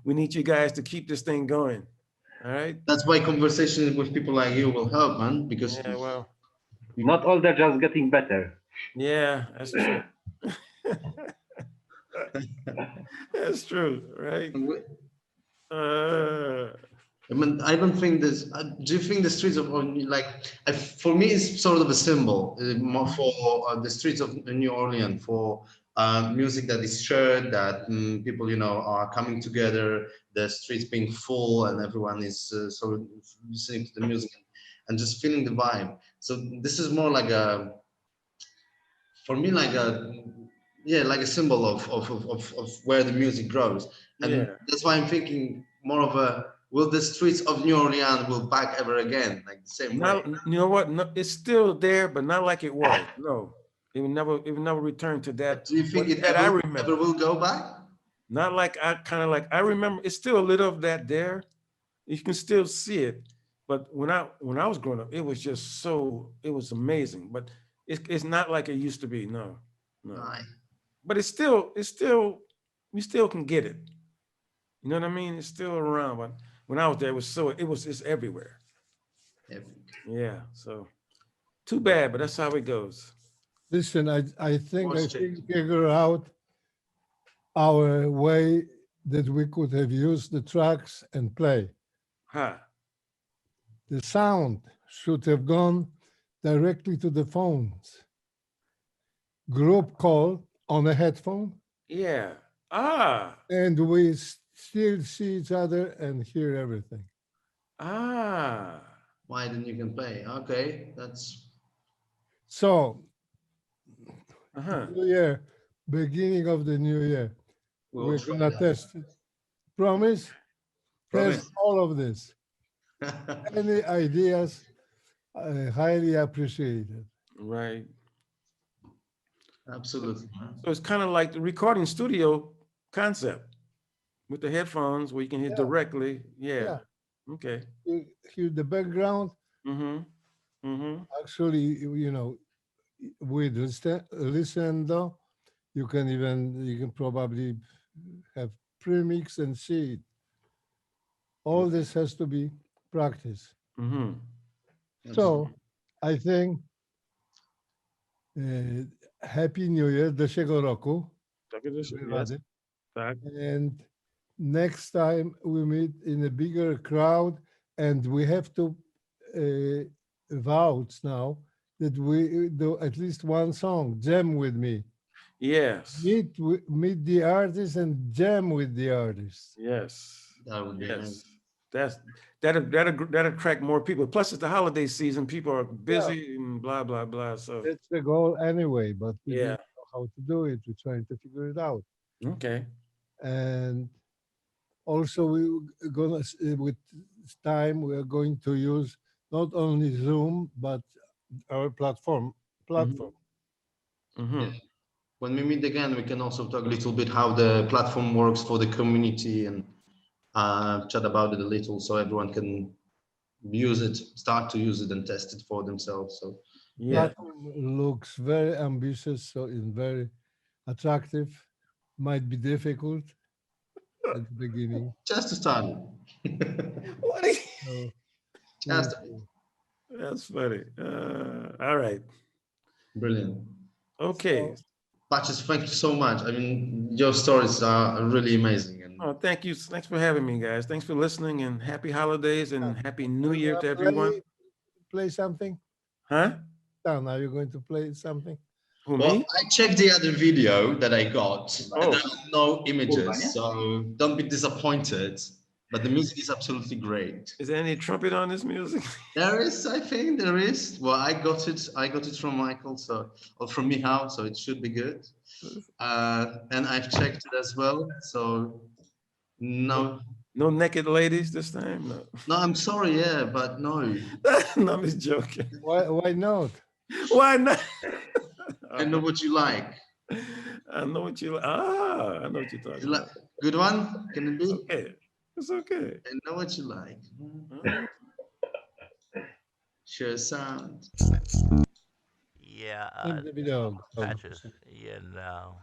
we need you guys to keep this thing going. All right. That's why conversation with people like you will help, man. Because Yeah, well, Not all they're just getting better. yeah, that's true. That's true, right? I mean, I don't think this. Do you think the streets of like, for me, it's sort of a symbol more for the streets of New Orleans, for music that is shared, that people, you know, are coming together, the streets being full, and everyone is sort of listening to the music and just feeling the vibe. So this is more like a, for me, like a, yeah, like a symbol of where the music grows, and Yeah. that's why I'm thinking more of a, will the streets of New Orleans will back ever again, like the same way? Not, you know what? No, it's still there, but not like it was. No, it will never return to that. Do you think it that I ever remember. will go back? Not like I remember. It's still a little of that there. You can still see it, but when I was growing up, it was just so, it was amazing. But it's not like it used to be. No, no. Aye. But it's still we still can get it. You know what I mean? It's still around. But when I was there, it's everywhere. Yeah. So too bad, but that's how it goes. Listen, I think figure out our way that we could have used the tracks and play. Huh. The sound should have gone directly to the phones. Group call on a headphone. Yeah. Ah. And we still see each other and hear everything. Ah. Why then you can play? Okay, that's. So, New Year, beginning of the new year, we're gonna test it. Promise? Test all of this. Any ideas? Highly appreciated. Right. Absolutely. So it's kind of like the recording studio concept with the headphones where you can hear directly. Yeah. Okay. You hear the background. Actually, you know, with listen though, you can probably have premix and see it. All this has to be practice. So I think Happy New Year, deszego roku. Everybody. And next time we meet in a bigger crowd, and we have to vow now that we do at least one song, jam with me. Yes. Meet the artist and jam with the artist. Yes. That would be nice. That'll attract more people. Plus, it's the holiday season. People are busy and blah blah blah. So that's the goal anyway. But we don't yeah, know how to do it. We're trying to figure it out. Okay. And also, we're gonna with time we are going to use not only Zoom but our platform. Yeah. When we meet again, we can also talk a little bit how the platform works for the community and chat about it a little, so everyone can use it, start to use it, and test it for themselves. So platform looks very ambitious, so and very attractive. Might be difficult at the beginning. Just to start. What? Just That's funny. All right. Brilliant. Okay. Patches, thank you so much. I mean, your stories are really amazing. And oh, thank you. Thanks for having me, guys. Thanks for listening, and happy holidays and happy New Year to everyone. Play something? Huh? Dan, are you going to play something? Who, well, me? I checked the other video that I got, and there are no images, so don't be disappointed. But the music is absolutely great. Is there any trumpet on this music? There is, I think there is. Well, I got it from Michael, or from Michał, so it should be good. And I've checked it as well, so no. No naked ladies this time? No. No, I'm sorry, yeah, but no. No, I'm just joking. Why not? Why not? I know what you like. I know what you like. I know what you're talking about. Good one? Can it be? Okay. It's okay. I know what you like. Sure sound. Yeah. Patches. Yeah, no.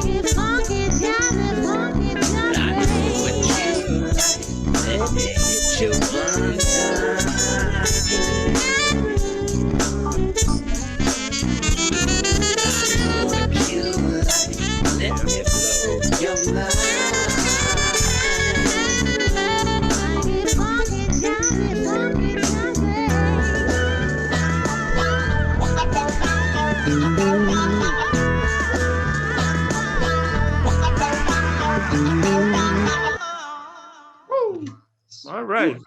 Get funky. All right.